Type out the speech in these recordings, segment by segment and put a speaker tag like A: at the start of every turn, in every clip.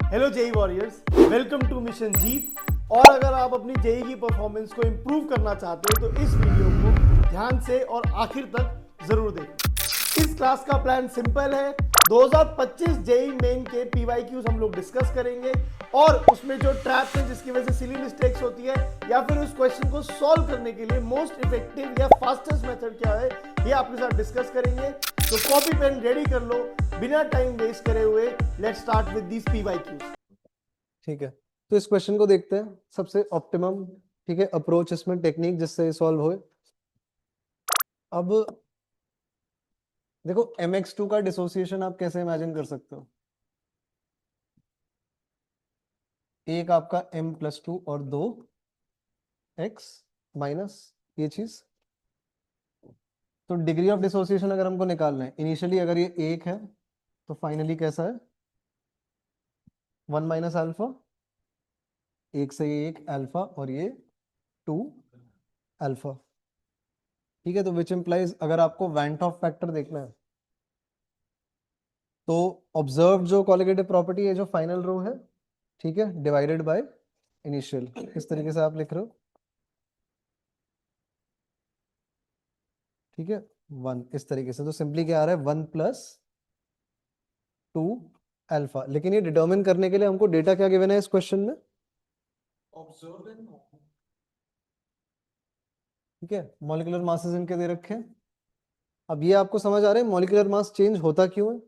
A: Hello JEE warriors, welcome to mission Jeet. और अगर आप अपनी जेई की परफॉर्मेंस को इम्प्रूव करना चाहते हो तो इस वीडियो को ध्यान से और आखिर तक जरूर देखें। इस क्लास का प्लान सिंपल है। 2025 जेई मेन के पीवाईक्यूज हम लोग डिस्कस करेंगे और उसमें जो ट्रैप्स है जिसकी वजह से सिली मिस्टेक्स होती है या फिर उस क्वेश्चन को सॉल्व करने के लिए मोस्ट इफेक्टिव या फास्टेस्ट मेथड क्या है ये आपके साथ डिस्कस करेंगे। तो कॉपी पेन रेडी कर लो, बिना टाइम वेस्ट करे हुए let's start with these PYQs.
B: ठीक है, तो इस क्वेश्चन को देखते हैं सबसे ऑप्टिमम, ठीक है, अप्रोच इसमें टेक्निक जिससे सॉल्व होए। अब देखो mx2 का डिसोसिएशन आप कैसे इमेजिन कर सकते हो। एक आपका m+2 और 2x माइनस ये चीज। तो डिग्री ऑफ डिसोसिएशन अगर हमको निकालना है, इनिशियली अगर ये 1 है तो फाइनली कैसा है 1 माइनस अल्फा, 1 से ये 1 अल्फा और ये 2 अल्फा। ठीक है, तो विच इम्प्लाइज अगर आपको वैन टॉप फैक्टर देखना है तो ऑब्जर्व जो कॉलिगेटिव प्रॉपर्टी है जो फाइनल रो है, ठीक है, डिवाइडेड बाय इनिशियल, इस तरीके से आप लिख रहे हो। ठीक है, 1 इस तरीके से, तो सिंपली क्या आ रहा है 1+2 अल्फा। लेकिन ये डिटर्मिन करने के लिए हमको डेटा क्या गिवन है इस क्वेश्चन में, ऑब्जर्व एंड नॉर्मल। ठीक है, मॉलिक्यूलर मासेस इनके दे रखे हैं। अब ये आपको समझ आ रहा है मॉलिक्यूलर मास चेंज होता क्यों है।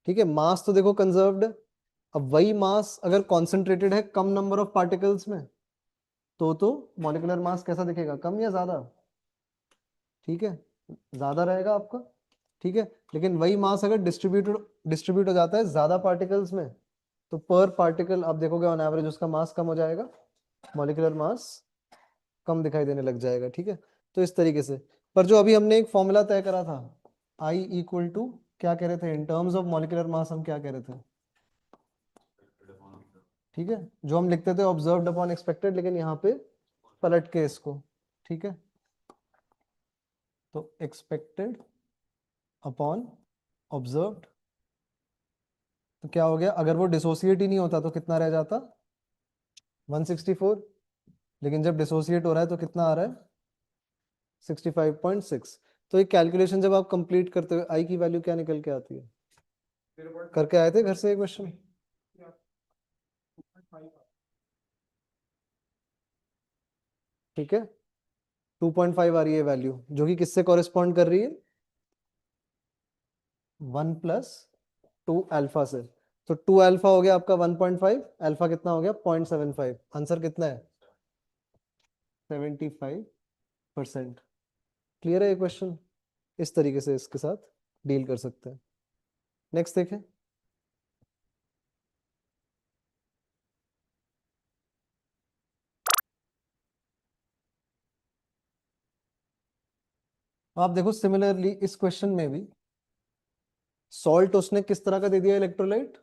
B: ठीक है, मास तो देखो कंजर्व्ड है। अब वही मास अगर कॉन्सेंट्रेटेड है कम नंबर ऑफ पार्टिकल्स में तो मॉलिक्यूलर मास कैसा दिखेगा, कम या ज्यादा। ठीक है, ज्यादा रहेगा आपका। ठीक है, लेकिन वही मास अगर डिस्ट्रीब्यूट हो जाता है ज्यादा पार्टिकल्स में तो पर पार्टिकल आप देखोगे ऑन एवरेज उसका मास कम हो जाएगा, मॉलिक्यूलर मास कम दिखाई देने लग जाएगा। ठीक है, तो इस तरीके से। पर जो अभी हमने एक फॉर्मूला तय करा था I इक्वल टू, क्या कह रहे थे in terms of molecular mass, हम क्या कह रहे थे। ठीक है, जो हम लिखते थे ऑब्जर्व्ड अपॉन एक्सपेक्टेड, लेकिन यहाँ पे पलट के इसको। ठीक है, तो एक्सपेक्टेड अपॉन ऑब्जर्व्ड, तो क्या हो गया अगर वो डिसोसिएट ही नहीं होता तो कितना रह जाता 164, लेकिन जब डिसोसिएट हो रहा है तो कितना आ रहा है 65.6। तो एक कैलकुलेशन जब आप कंप्लीट करते हो आई की वैल्यू क्या निकल के आती है, करके आए थे घर से एक क्वेश्चन। ठीक है, 2.5 आ रही है वैल्यू, जो कि किससे कॉरेस्पॉन्ड कर रही है 1+2 अल्फा से। तो 2 अल्फा हो गया आपका 1.5, अल्फा कितना हो गया 0.75, आंसर कितना है 75%। क्लियर है ये क्वेश्चन, इस तरीके से इसके साथ डील कर सकते हैं। नेक्स्ट देखें। आप देखो सिमिलरली इस क्वेश्चन में भी सॉल्ट उसने किस तरह का दे दिया इलेक्ट्रोलाइट,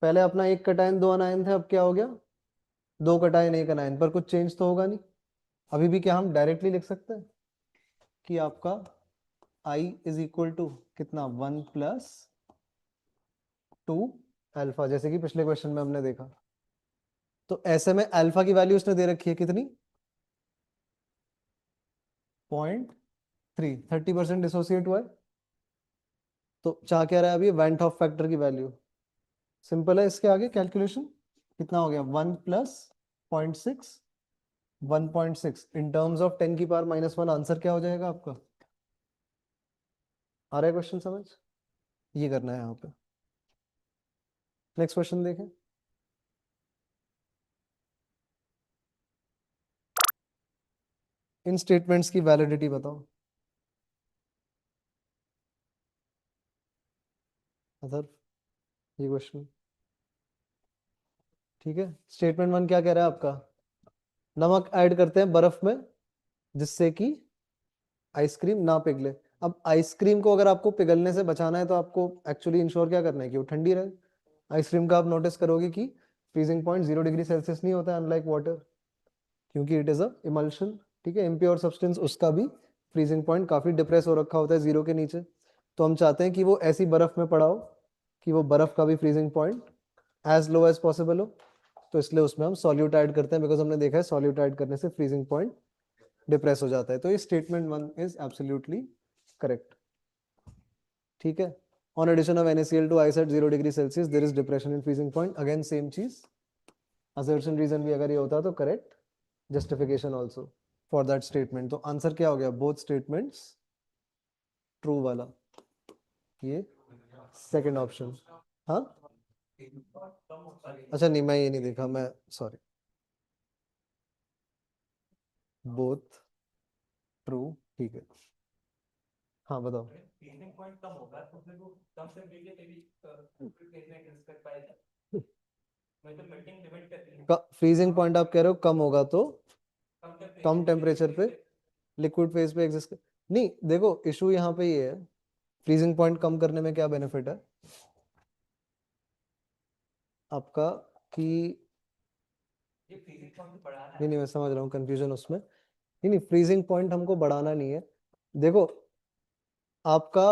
B: पहले अपना एक कटायन 2 अनायन थे, अब क्या हो गया 2 कटायन 1 अनायन, पर कुछ चेंज तो होगा नहीं। अभी भी क्या हम डायरेक्टली लिख सकते हैं कि आपका I इज इक्वल टू कितना 1+2 अल्फा, जैसे कि पिछले क्वेश्चन में हमने देखा। तो ऐसे में अल्फा की वैल्यू उसने दे रखी है कितनी 0.3, 30% डिसोसिएट हुआ है। तो चाह क्या रहा है अभी वैन टॉप फैक्टर की वैल्यू, सिंपल है इसके आगे कैलकुलेशन, कितना हो गया 1+0.6, 1.6 इन टर्म्स ऑफ 10 की पावर -1, आंसर क्या हो जाएगा आपका। आ रहा है क्वेश्चन समझ, ये करना है यहाँ पे। नेक्स्ट क्वेश्चन देखें। इन स्टेटमेंट्स की वैलिडिटी बताओ अदर, ये क्वेश्चन। ठीक है, स्टेटमेंट 1 क्या कह रहा है आपका, नमक ऐड करते हैं बर्फ में जिससे कि आइसक्रीम ना पिघले। अब आइसक्रीम को अगर आपको पिघलने से बचाना है तो आपको एक्चुअली इंश्योर क्या करना है कि वो ठंडी रहे। आइसक्रीम का आप नोटिस करोगे कि फ्रीजिंग पॉइंट 0 डिग्री सेल्सियस नहीं होता है अनलाइक वाटर, क्योंकि इट इज अ इमल्शन। ठीक है, इम्प्योर सब्सटेंस उसका भी फ्रीजिंग पॉइंट काफी डिप्रेस हो रखा होता है 0 के नीचे। तो हम चाहते हैं कि वो ऐसी बर्फ में पड़ा हो कि वो बर्फ का भी freezing point as low as possible हो, तो इसलिए उसमें हम सॉल्यूट ऐड करते हैं, बिकॉज हमने देखा है सॉल्यूट ऐड करने से फ्रीजिंग पॉइंट डिप्रेस हो जाता है। तो ये स्टेटमेंट 1 इज एब्सोल्युटली करेक्ट। ठीक है, on addition of NaCl to ice at 0 degree Celsius there is depression in freezing point, again same चीज, असर्शन रीजन भी अगर ये होता तो correct, justification also for that statement. तो आंसर क्या हो गया, बोथ स्टेटमेंट्स ट्रू वाला, ये सेकंड ऑप्शन। हाँ अच्छा, नहीं मैं ये नहीं देखा, मैं सॉरी, बोथ ट्रू, ठीक है। हाँ बताओ।
C: फ्रीजिंग पॉइंट कम होगा तो फिर वो कम टेम्परेचर पे भी फेज में एग्जिस्ट कर पाएगा, मतलब मेल्टिंग लिमिट करती है।
B: फ्रीजिंग पॉइंट आप कह रहे हो कम होगा तो कम
C: कम
B: टेम्परेचर पे लिक्विड फेज पे एग्जिस्ट, नहीं देखो इशू यहाँ पे ये है, फ्रीजिंग पॉइंट कम करने में क्या बेनिफिट है आपका, कि
C: ये फ्रीजिंग पॉइंट बढ़ाना है।
B: नहीं मैं समझ रहा हूँ कंफ्यूजन उसमें, नहीं फ्रीजिंग पॉइंट हमको बढ़ाना नहीं है। देखो आपका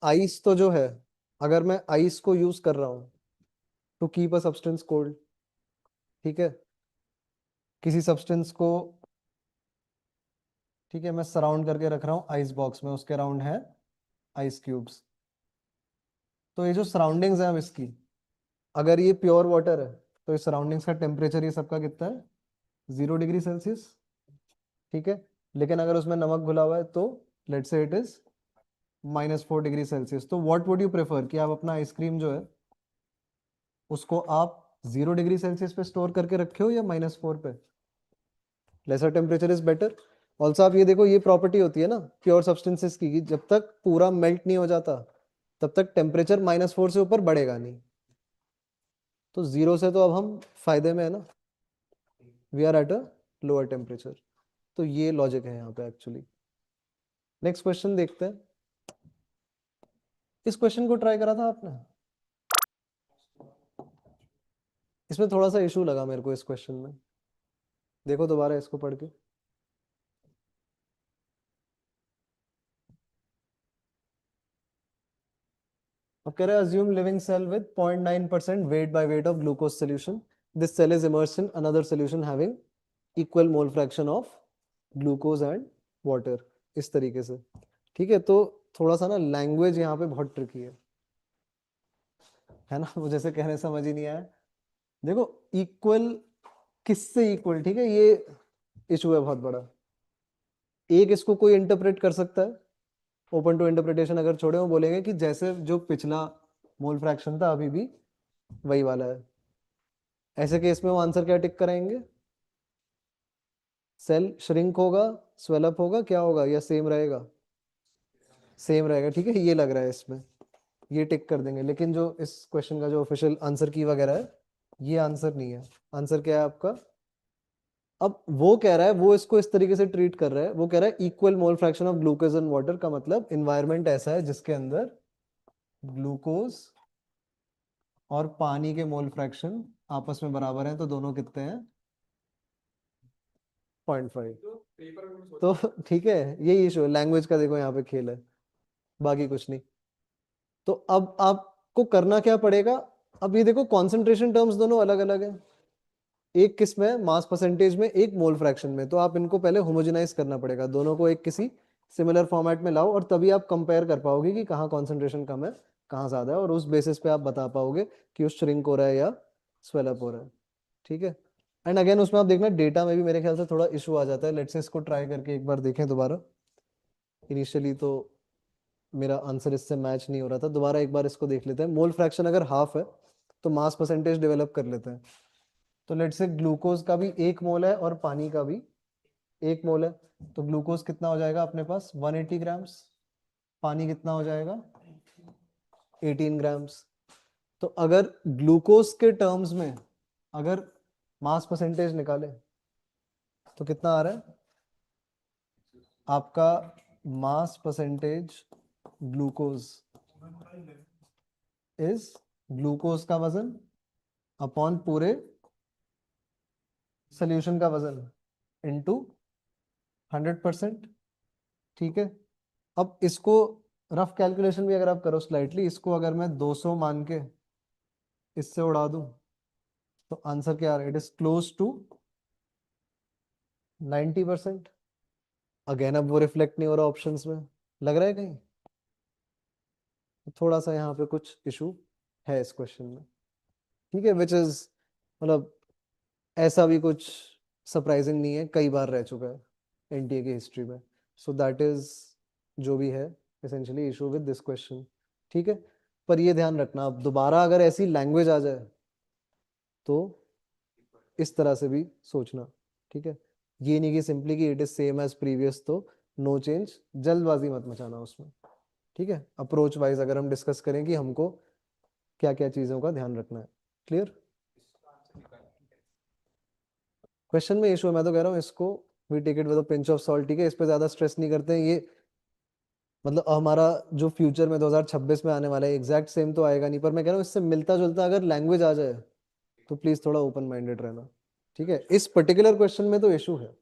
B: आइस तो जो है, अगर मैं आइस को यूज कर रहा हूँ to keep a substance cold, ठीक है, किसी सब्सटेंस को, ठीक है, मैं सराउंड करके रख रहा हूँ आइस बॉक्स में, उसके अराउंड है आइस क्यूब्स, तो ये जो सराउंडिंग्स है अब इसकी, अगर ये प्योर वाटर है तो इस सराउंडिंग्स का टेम्परेचर ये सबका कितना है, 0 डिग्री सेल्सियस, ठीक है, लेकिन अगर उसमें नमक घुला हुआ है तो let's say it is -4 degree Celsius. तो व्हाट वुड यू प्रेफर, कि आप अपना आइसक्रीम जो है उसको आप 0 डिग्री सेल्सियस पे स्टोर करके रखे हो या -4 पे, lesser temperature is better. Also आप ये देखो, ये प्रॉपर्टी होती है ना प्योर सब्सटेंसेस की, जब तक पूरा मेल्ट नहीं हो जाता तब तक टेम्परेचर -4 से ऊपर बढ़ेगा नहीं, तो 0 से तो अब हम फायदे में है ना, we are at a lower temperature. तो ये लॉजिक है यहाँ पे एक्चुअली। नेक्स्ट क्वेश्चन देखते हैं, इस क्वेश्चन को ट्राई करा था आपने, इसमें थोड़ा सा इशू लगा मेरे को इस क्वेश्चन में, देखो दोबारा इसको पढ़ के। अब कह रहा है assume living cell with 0.9% weight by weight of glucose solution. This cell is immersed in another solution having equal mole fraction of glucose and water. इस तरीके से, ठीक है। तो थोड़ा सा ना लैंग्वेज यहाँ पे बहुत ट्रिकी है ना, मुझे से कहने समझ ही नहीं आया। देखो इक्वल किससे इक्वल, ठीक है, ये इशू है बहुत बड़ा। एक इसको कोई इंटरप्रेट कर सकता है, ओपन टू इंटरप्रिटेशन, अगर छोड़े वो बोलेंगे कि जैसे जो पिछला मोल फ्रैक्शन था अभी भी वही वाला है। ऐसे केस में वो आंसर क्या टिक कराएंगे, सेल श्रिंक होगा, स्वेलअप होगा, क्या होगा, या सेम रहेगा, सेम रहेगा, ठीक है, ये लग रहा है इसमें, ये टिक कर देंगे। लेकिन जो इस क्वेश्चन का जो ऑफिशियल आंसर की वगैरह है, ये आंसर नहीं है। आंसर क्या है आपका, अब वो कह रहा है, वो इसको इस तरीके से ट्रीट कर रहा है, वो कह रहा है equal mole fraction of glucose and water, का मतलब इन्वायरमेंट ऐसा है जिसके अंदर ग्लूकोज और पानी के मोल फ्रैक्शन आपस में बराबर हैं, तो दोनों कितने हैं, 0.5। तो ठीक है, यही इशू है, लैंग्वेज का देखो यहाँ पे खेल है, बाकी कुछ नहीं। तो अब आपको करना क्या पड़ेगा, अब ये देखो कॉन्सेंट्रेशन टर्म्स दोनों अलग अलग है, एक किस में, मास परसेंटेज में, एक मोल फ्रैक्शन में। तो आप इनको पहले होमोजेनाइज करना पड़ेगा, दोनों को एक किसी सिमिलर फॉर्मेट में लाओ, और तभी आप कंपेयर कर पाओगे कि कहाँ कॉन्सेंट्रेशन कम है कहाँ ज्यादा है, और उस बेसिस पे आप बता पाओगे कि उस श्रिंक हो रहा है या स्वेलअप हो रहा है, ठीक है। एंड अगेन उसमें आप देखना डेटा में भी मेरे ख्याल से थोड़ा इशू आ जाता है। लेट्स से इसको ट्राई करके एक बार देखें दोबारा, इनिशियली तो मेरा आंसर इससे मैच नहीं हो रहा था, दोबारा एक बार इसको देख लेते हैं। मोल फ्रैक्शन अगर हाफ है तो मास परसेंटेज डेवलप कर लेते हैं। तो लेट्स से ग्लूकोज का भी 1 मोल है और पानी का भी 1 मोल है, तो ग्लूकोज कितना हो जाएगा अपने पास, 180 ग्राम्स, पानी कितना हो जाएगा 18 ग्राम्स। तो अगर ग्लूकोज के टर्म्स में अगर मास परसेंटेज निकाले तो कितना आ रहा है आपका, mass percentage glucose is glucose का वजन अपॉन पूरे सोल्यूशन का वजन इनटू 100%, ठीक है। अब इसको रफ कैलकुलेशन भी अगर आप करो स्लाइटली, इसको अगर मैं 200 मान के इससे उड़ा दूं तो आंसर क्या आ रहा है? It is close to 90%। Again अब वो रिफ्लेक्ट नहीं हो रहा ऑप्शंस में, लग रहा है कहीं? तो थोड़ा सा यहाँ पे कुछ इशू है इस क्वेश्चन में, ठीक है, विच इज मतलब ऐसा भी कुछ सरप्राइजिंग नहीं है, कई बार रह चुका है एनटीए की हिस्ट्री में। सो दैट इज जो भी है essentially issue with this question, ठीक है। पर ये ध्यान रखना, अब दोबारा अगर ऐसी लैंग्वेज आ जाए तो इस तरह से भी सोचना, ठीक है। ये नहीं कि सिंपली कि it is same as previous तो नो चेंज, जल्दबाजी मत मचाना उसमें, ठीक है। अप्रोच वाइज अगर हम डिस्कस करें कि हमको क्या क्या चीज़ों का ध्यान रखना है, क्लियर। क्वेश्चन में इशू है, मैं तो कह रहा हूँ इसको we take it with a pinch of salt, ठीक है। इस पे ज्यादा स्ट्रेस नहीं करते हैं, ये मतलब हमारा जो फ्यूचर में 2026 में आने वाला है एग्जैक्ट सेम तो आएगा नहीं, पर मैं कह रहा हूँ इससे मिलता जुलता अगर लैंग्वेज आ जाए तो प्लीज थोड़ा ओपन माइंडेड रहना, ठीक है। इस पर्टिकुलर क्वेश्चन में तो इशू है,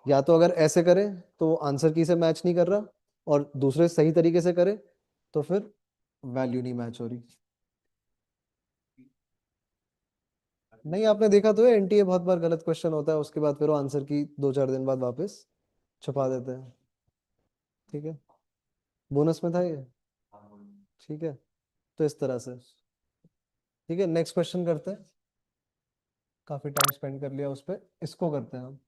B: या तो अगर ऐसे करें तो आंसर की से मैच नहीं कर रहा, और दूसरे सही तरीके से करें तो फिर वैल्यू नहीं मैच हो रही। नहीं, आपने देखा तो है एनटीए बहुत बार गलत क्वेश्चन होता है, उसके बाद फिर वो आंसर की 2-4 दिन बाद वापस छुपा देते हैं, ठीक है। बोनस में था ये, ठीक है। तो इस तरह से, ठीक है। नेक्स्ट क्वेश्चन करते हैं, काफी टाइम स्पेंड कर लिया उस पर, इसको करते हैं हम।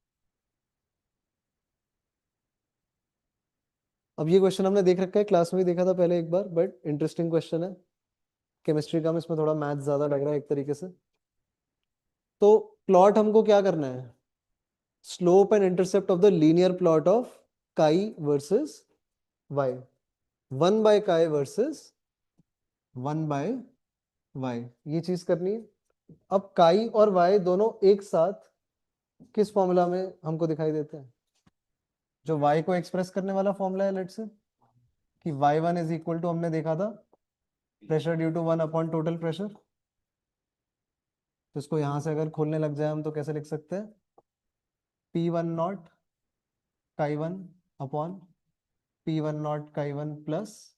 B: अब ये क्वेश्चन हमने देख रखा है, क्लास में भी देखा था पहले एक बार, बट इंटरेस्टिंग क्वेश्चन है। केमिस्ट्री का में इसमें थोड़ा मैथ ज्यादा लग रहा है एक तरीके से। तो प्लॉट हमको क्या करना है? Slope and intercept of the linear plot of काई वर्सेस वाई, 1/काई वर्सेस 1/वाई, ये चीज करनी है। अब काई और वाई दोनों एक साथ किस फॉर्मूला में हमको दिखाई देते हैं? जो वाई को एक्सप्रेस करने वाला फॉर्मूला है, लेट्स से कि y1 इज इक्वल टू, हमने देखा था pressure due to 1 upon total pressure. तो इसको यहां से अगर खोलने लग जाए हम तो कैसे लिख सकते हैं? P1 नॉट काई वन अपॉन P1 नॉट काई one plus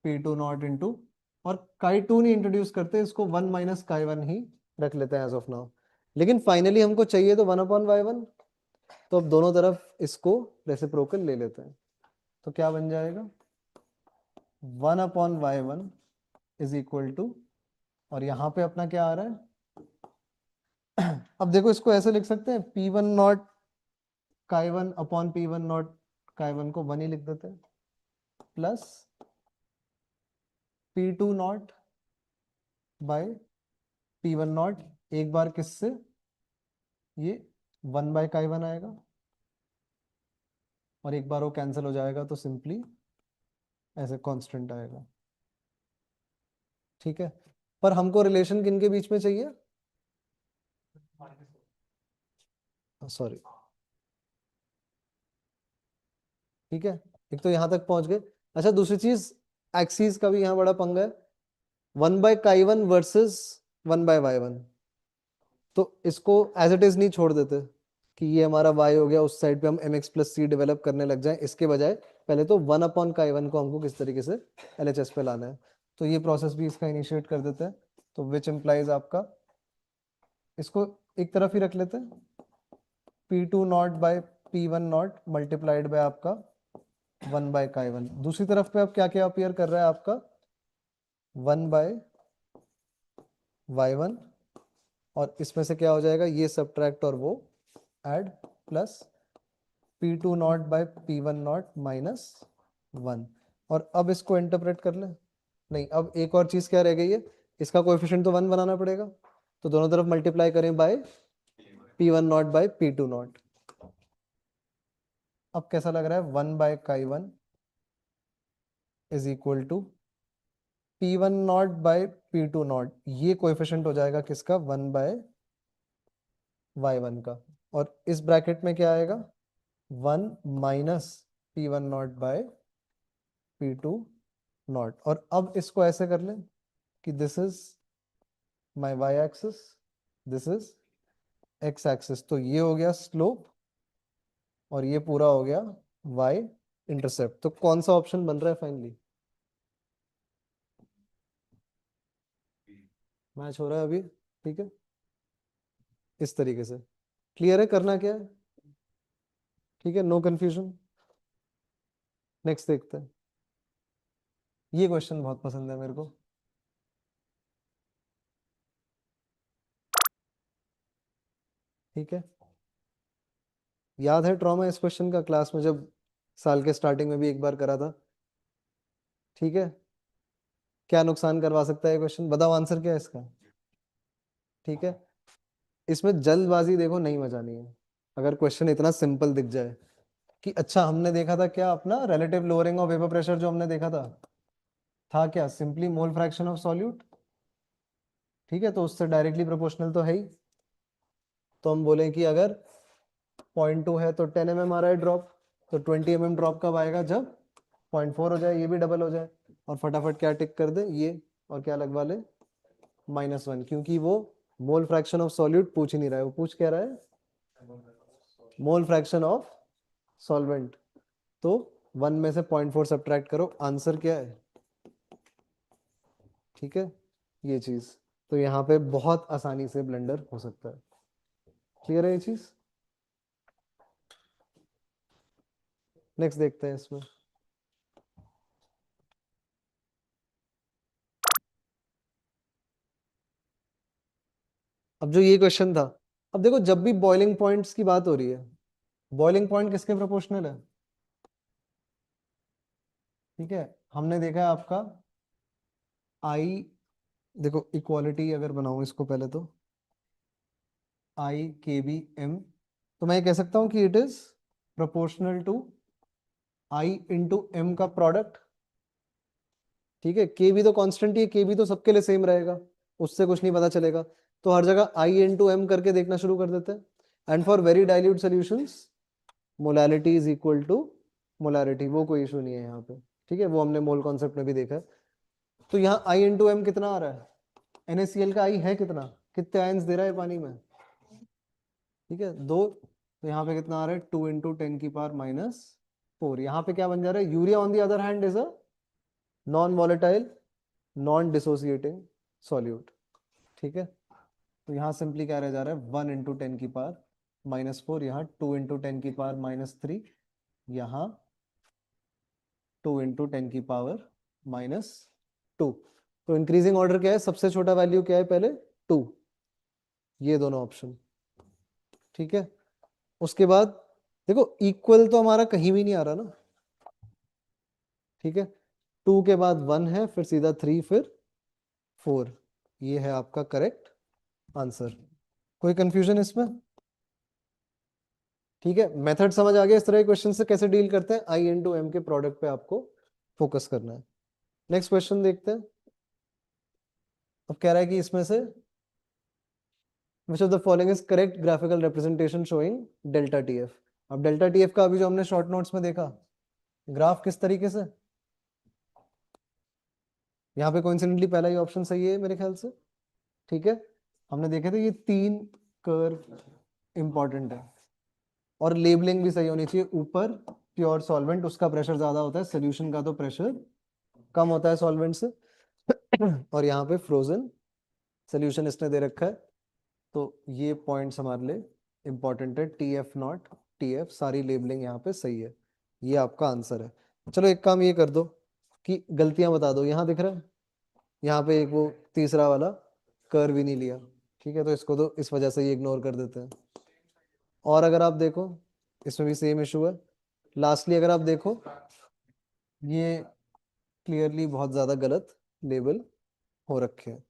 B: P2 not into, और काई टू नहीं इंट्रोड्यूस करते, इसको 1 - काई वन ही रख लेते हैं एज ऑफ नाउ। लेकिन फाइनली हमको चाहिए तो 1/y1, तो अब दोनों तरफ इसको रेसिप्रोकल ले लेते हैं। तो क्या बन जाएगा? 1/y1 इज इक्वल टू, और यहाँ पे अपना क्या आ रहा है? अब देखो इसको ऐसे लिख सकते हैं, P1 नॉट काई1 अपॉन P1 नॉट काई1 को 1 ही लिख देते हैं, plus P2 naught by P1 not, एक बार किससे? ये 1/काई1 आएगा, और एक बार वो कैंसिल हो जाएगा तो सिंपली ऐसे कांस्टेंट आएगा, ठीक है। पर हमको रिलेशन किन के बीच में चाहिए? सॉरी, ठीक है। एक तो यहां तक पहुंच गए। अच्छा, दूसरी चीज, एक्सीस का भी यहाँ बड़ा पंगा है, 1/काई1 वर्सेस 1/वाई1। तो इसको एज इट इज नहीं छोड़ देते कि ये हमारा y हो गया, उस साइड पे हम mx प्लस सी डेवलप करने लग जाए, इसके बजाय पहले तो 1/काई1 को हमको किस तरीके से LHS पे लाना है, तो ये प्रोसेस भी इसका इनिशिएट कर देते हैं। तो विच इम्प्लाइज आपका, इसको एक तरफ ही रख लेते हैं, P2 naught by P1 naught multiplied by आपका 1/काई1। दूसरी तरफ पे अब क्या क्या अपीयर कर रहा है आपका? 1/y1, और इसमें से क्या हो जाएगा? ये सब्ट्रैक्ट और वो add, plus P2 naught by P1 naught minus 1। और अब इसको इंटरप्रेट कर लें, नहीं, अब एक और चीज क्या रह गई है? इसका कोएफिशिएंट तो 1 बनाना पड़ेगा, तो दोनों तरफ मल्टीप्लाई करें bye P1 naught by P2 not. अब कैसा लग रहा है? 1/काई1 is equal to P1 naught by P2 naught, ये कोएफिशिएंट हो जाएगा किसका? 1/y1 का, और इस ब्रैकेट में क्या आएगा? 1 minus P1 naught by P2 not. और अब इसको ऐसे कर लें कि this is my y axis, this is x axis, तो ये हो गया स्लोप और ये पूरा हो गया y इंटरसेप्ट। तो कौन सा ऑप्शन बन रहा है फाइनली? मैच हो रहा है अभी, ठीक है, इस तरीके से। क्लियर है करना क्या है? ठीक है, नो कंफ्यूजन। नेक्स्ट देखते हैं। ये क्वेश्चन बहुत पसंद है मेरे को। ठीक है, याद है ट्रॉमा इस क्वेश्चन का क्लास में जब साल के स्टार्टिंग में भी एक बार करा था? ठीक है, क्या नुकसान करवा सकता है क्वेश्चन, बताओ आंसर क्या है इसका? ठीक है, इसमें जल्दबाजी देखो नहीं मचानी है। अगर क्वेश्चन इतना सिंपल दिख जाए कि अच्छा हमने देखा था क्या अपना relative lowering of vapour pressure, जो हमने देखा था क्या simply mole fraction of solute. ठीक है, तो उससे डायरेक्टली प्रोपोर्शनल तो है ही। तो हम बोले कि अगर 0.2 है तो 10 mm आ रहा है ड्रॉप, तो 20 mm ड्रॉप कब आएगा? जब 0.4 हो जाए, ये भी डबल हो जाए। और फटाफट क्या टिक कर दे ये, और क्या लगवा ले -1, क्योंकि वो मोल फ्रैक्शन ऑफ सॉल्यूट पूछ ही नहीं रहा है, वो पूछ क्या रहा है? Mole fraction of solvent. तो 1 में से 0.4 सब्ट्रैक्ट करो, आंसर क्या है? ठीक है, ये चीज। तो यहाँ पे बहुत आसानी से ब्लेंडर हो सकता है। क्लियर है ये चीज? नेक्स्ट देखते हैं इसमें। अब जो ये क्वेश्चन था, अब देखो जब भी बॉइलिंग पॉइंट्स की बात हो रही है, बॉइलिंग पॉइंट किसके प्रोपोर्शनल है? ठीक है, हमने देखा है आपका आई, देखो इक्वालिटी अगर बनाऊं इसको पहले, तो आई के बी एम, तो मैं ये कह सकता हूं कि it is proportional to I into M का प्रोडक्ट। ठीक है, के बी तो कांस्टेंट ही है, के बी तो सबके लिए सेम रहेगा, उससे कुछ नहीं पता चलेगा। तो हर जगह आई इंटू एम करके देखना शुरू कर देते हैं। And for very dilute solutions molarity is equal to molarity, वो कोई इशू नहीं है यहाँ पे। ठीक है, वो हमने मोल कॉन्सेप्ट में भी देखा है। तो यहाँ आई इंटू एम कितना आ रहा है? NaCl का आई है कितना, कितने आयंस दे रहा है पानी में? ठीक है, 2। तो यहाँ पे कितना आ रहा है? 2 इंटू 10⁻⁻⁴। यहाँ पे क्या बन जा रहा है? Urea on the other hand is a non volatile non dissociating solute. ठीक है, तो यहाँ सिंपली क्या रह जा रहा है? 1 इंटू 10⁻⁻⁴, यहाँ 2 इंटू 10⁻⁻3, यहाँ 2 इंटू 10⁻⁻2। तो इंक्रीजिंग ऑर्डर क्या है? सबसे छोटा वैल्यू क्या है पहले? 2, ये दोनों ऑप्शन। ठीक है, उसके बाद देखो इक्वल तो हमारा कहीं भी नहीं आ रहा ना। ठीक है, 2 के बाद 1 है, फिर सीधा 3, फिर 4, ये है आपका करेक्ट आंसर। कोई कंफ्यूजन इसमें? ठीक है, मेथड समझ आ गया इस तरह के क्वेश्चन से कैसे डील करते हैं? आई इंटू एम के प्रोडक्ट पे आपको फोकस करना है। नेक्स्ट क्वेश्चन देखते हैं। अब कह रहा है कि इसमें से which of the following is correct graphical representation showing delta TF। अब डेल्टा TF का अभी जो हमने शॉर्ट नोट्स में देखा ग्राफ किस तरीके से, यहाँ पे कोइंसिडेंटली पहला ही ऑप्शन सही है मेरे ख्याल से। ठीक है, हमने देखे थे ये 3 कर्व इंपॉर्टेंट है, और लेबलिंग भी सही होनी चाहिए। ऊपर प्योर सॉल्वेंट, उसका प्रेशर ज्यादा होता है, सोल्यूशन का तो प्रेशर कम होता है सॉल्वेंट से। और यहाँ पे फ्रोजन सोल्यूशन इसने दे रखा है, तो ये पॉइंट्स हमारे लिए इंपॉर्टेंट है। TF0 TF सारी लेबलिंग यहाँ पे सही है, ये आपका आंसर है। चलो एक काम ये कर दो कि गलतियां बता दो। यहाँ दिख रहा है, यहाँ पे एक वो तीसरा वाला कर्व ही नहीं लिया। ठीक है, तो इसको तो इस वजह से ये इग्नोर कर देते हैं। और अगर आप देखो इसमें भी सेम इशू है। लास्टली अगर आप देखो ये क्लियरली बहुत ज्यादा गलत लेबल हो रखे हैं।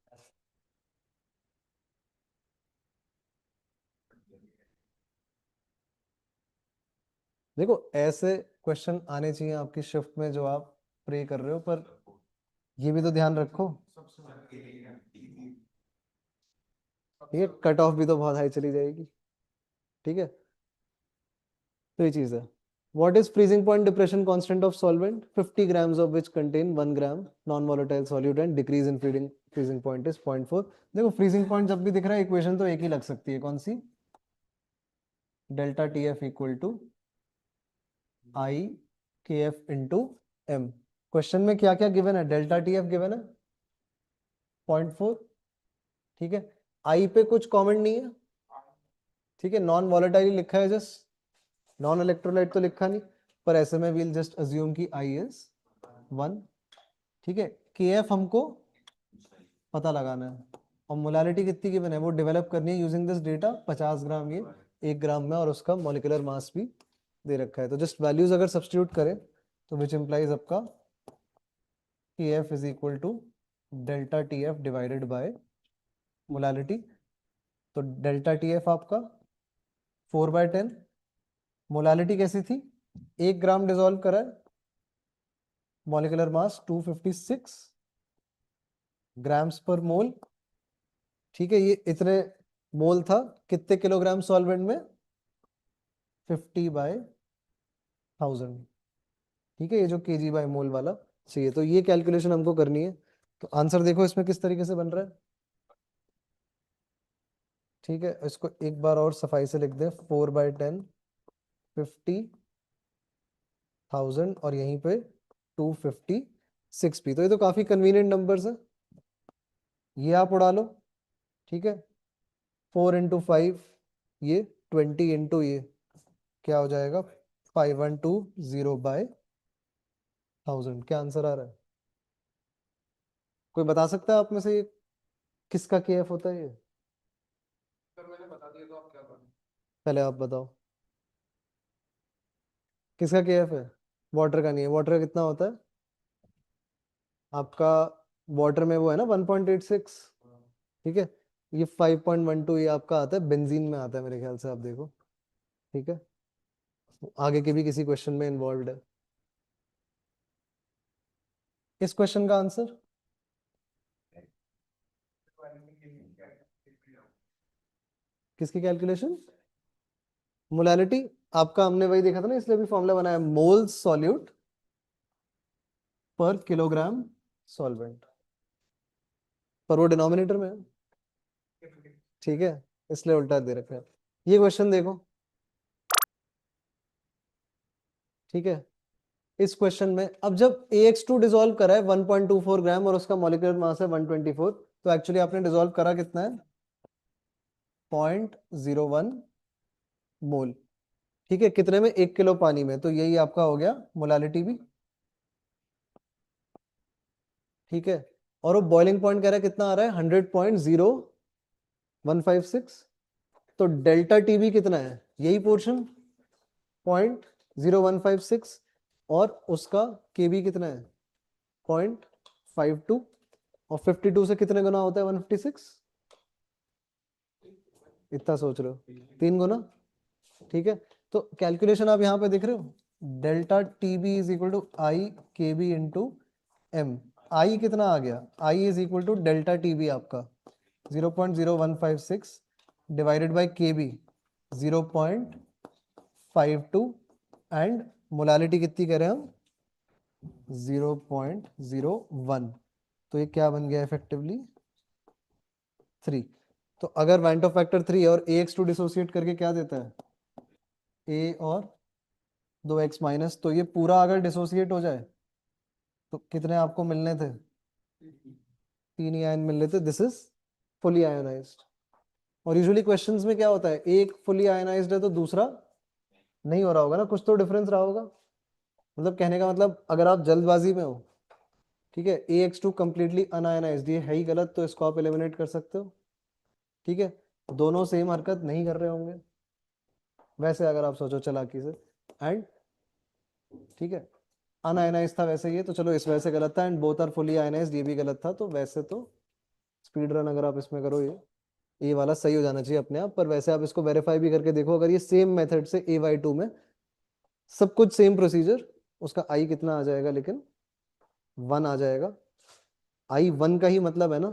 B: देखो ऐसे क्वेश्चन आने चाहिए आपकी शिफ्ट में जो आप प्रे कर रहे हो, पर ये भी तो ध्यान रखो। ठीक है, कट ऑफ भी तो बहुत हाई चली जाएगी। ठीक है, तो ये चीज है। What is freezing point depression constant of solvent? 50 grams of which contain 1 gram non-volatile solute and decrease in freezing point is 0.4। देखो freezing point जब भी दिख रहा है इक्वेशन तो एक ही लग सकती है, कौन सी? Delta TF equal to i KF into m. Question में क्या क्या गिवन है? डेल्टा TF गिवन है 0.4, ठीक है, आई पे कुछ कॉमेंट नहीं है, ठीक है, नॉन वॉलेटाइल लिखा है जस्ट, नॉन इलेक्ट्रोलाइट तो लिखा नहीं, पर ऐसे में वील जस्ट अज्यूम कि आई इज 1, ठीक है। के एफ हमको पता लगाना है और मोलालिटी कितनी गिवन है वो डेवलप करनी है यूजिंग दिस डेटा, 50 ग्राम ये 1 ग्राम में, और उसका मॉलिक्यूलर मास भी दे रखा है। तो जस्ट वैल्यूज अगर सब्स्टिट्यूट करें तो विच इम्प्लाइज आपका K F is equal to delta T F divided by molality. तो डेल्टा टी एफ आपका 4/10, मोलालिटी कैसी थी, 1 ग्राम डिसॉल्व करा है, मॉलिक्यूलर मास 256 ग्राम्स पर मोल, ठीक है। ये इतने मोल था कितने किलोग्राम सॉल्वेंट में, 50/1000, ठीक है। ये जो केजी बाय मोल वाला चाहिए, तो ये कैलकुलेशन हमको करनी है। तो आंसर देखो इसमें किस तरीके से बन रहा है, ठीक है। इसको एक बार और सफाई से लिख दे, 4/10 50,000 और यहीं पे 256 पी। तो ये तो काफी कन्वीनियंट नंबर्स है, ये आप उड़ा लो, ठीक है। 4 × 5 ये 20 इंटू ये क्या हो जाएगा, 5120/1000। क्या आंसर आ रहा है, कोई बता सकता है आप में से ये किसका केएफ होता है ये?
D: सर मैंने बता दिया तो आप क्या करें?
B: पहले आप बताओ किसका केएफ है। वाटर का नहीं है, वाटर का कितना होता है आपका, वाटर में वो है ना 1.86, ठीक है। ये 5.12 ये आपका आता है बेंजीन में आता है मेरे ख्याल से, आप देखो, ठीक है। आगे के भी किसी क्वेश्चन में इन्वॉल्व है। इस क्वेश्चन का आंसर किसकी कैलकुलेशन, मोलालिटी आपका, हमने वही देखा था ना, इसलिए भी फॉर्मूला बनाया, मोल्स सॉल्यूट पर किलोग्राम सॉल्वेंट, पर वो डिनोमिनेटर में है, ठीक है, इसलिए उल्टा दे रखा है। ये क्वेश्चन देखो, ठीक है। इस क्वेश्चन में अब जब AX2 डिसॉल्व करा है 1.24 ग्राम और उसका मॉलिक्यूलर मास है 124, तो एक्चुअली आपने डिसॉल्व करा कितना है, 0.01 मोल, ठीक है। कितने में, 1 किलो पानी में, तो यही आपका हो गया मोलालिटी भी, ठीक है। और वो बॉइलिंग पॉइंट कह रहा है कितना आ रहा है, 100.0156, तो डेल्टा टीबी कितना है, यही पोर्शन 0.0156, और उसका केबी कितना है 0.52, और 52 से कितने गुना होता है 156, इतना सोच रहे हो, 3 गुना, ठीक है। तो कैलकुलेशन आप यहाँ पे देख रहे हो, delta TB is equal to i K B into m. I कितना आ गया, i is equal to delta TB आपका 0.0156 divided by K B 0.52, and molality कितनी कह रहे हैं हम, 0.01, तो ये क्या बन गया इफेक्टिवली 3। तो अगर वैंट ऑफ फैक्टर 3 और AX2 डिसोसिएट करके क्या देता है, A और 2x माइनस, तो ये पूरा अगर डिसोसिएट हो जाए तो कितने आपको मिलने थे, 3 ही आयन मिलने थे, दिस इज फुली आयोनाइज्ड। और यूजुअली क्वेश्चंस में क्या होता है, एक फुली आयोनाइज्ड है तो दूसरा नहीं हो रहा होगा ना, कुछ तो डिफरेंस रहा होगा। मतलब कहने का मतलब, अगर आप जल्दबाजी में हो, ठीक है, AX2 कंप्लीटली अनआयोनाइज्ड, ये है ही गलत, तो इसको आप एलिमिनेट कर सकते हो, ठीक है। दोनों सेम हरकत नहीं कर रहे होंगे वैसे, अगर आप सोचो चालाकी से, एंड ठीक है, अनआयोनाइज था वैसे ये, तो चलो इस वजह से गलत था, and both are fully ionised, ये भी गलत था। तो वैसे तो स्पीड रन अगर आप इसमें करो, ये वाला सही हो जाना चाहिए अपने आप, पर वैसे आप इसको वेरीफाई भी करके देखो, अगर ये सेम मेथड से AY2 में सब कुछ सेम प्रोसीजर, उसका आई कितना आ जाएगा, लेकिन 1 आ जाएगा। I1 का ही मतलब है ना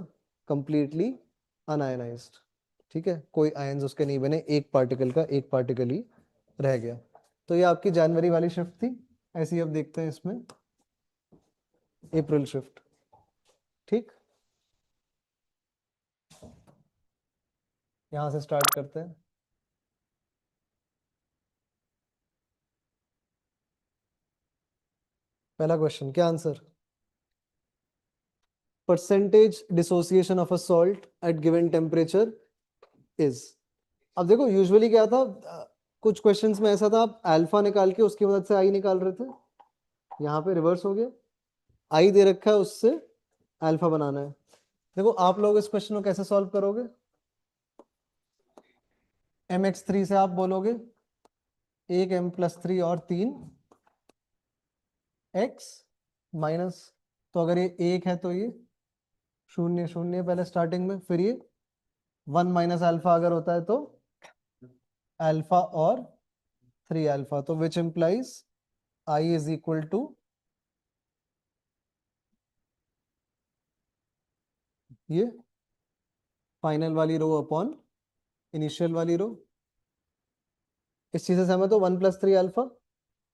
B: कंप्लीटली अनआयनाइज्ड, ठीक है, कोई आयंस उसके नहीं बने, एक पार्टिकल का एक पार्टिकल ही रह गया। तो ये आपकी जनवरी वाली शिफ्ट थी, ऐसी अब देखते हैं इसमें अप्रैल शिफ्ट, ठीक। यहां से स्टार्ट करते हैं। पहला क्वेश्चन, क्या answer, percentage dissociation of a salt at given temperature is. अब देखो यूजुअली क्या था, कुछ क्वेश्चंस में ऐसा था, आप अल्फा निकाल के उसकी मदद से आई निकाल रहे थे, यहाँ पे रिवर्स हो गया, आई दे रखा है उससे अल्फा बनाना है। देखो आप लोग इस क्वेश्चन को कैसे सॉल्व करोगे, mx3 से आप बोलोगे 1m+3 और 3x माइनस, तो अगर ये 1 है तो ये 0 0 पहले स्टार्टिंग में, फिर ये 1 माइनस अल्फा अगर होता है तो अल्फा और 3 अल्फा, तो which implies I is equal to ये फाइनल वाली रो अपॉन इनिशियल वाली रो। इस चीज से सहमत हो, 1+3 अल्फा।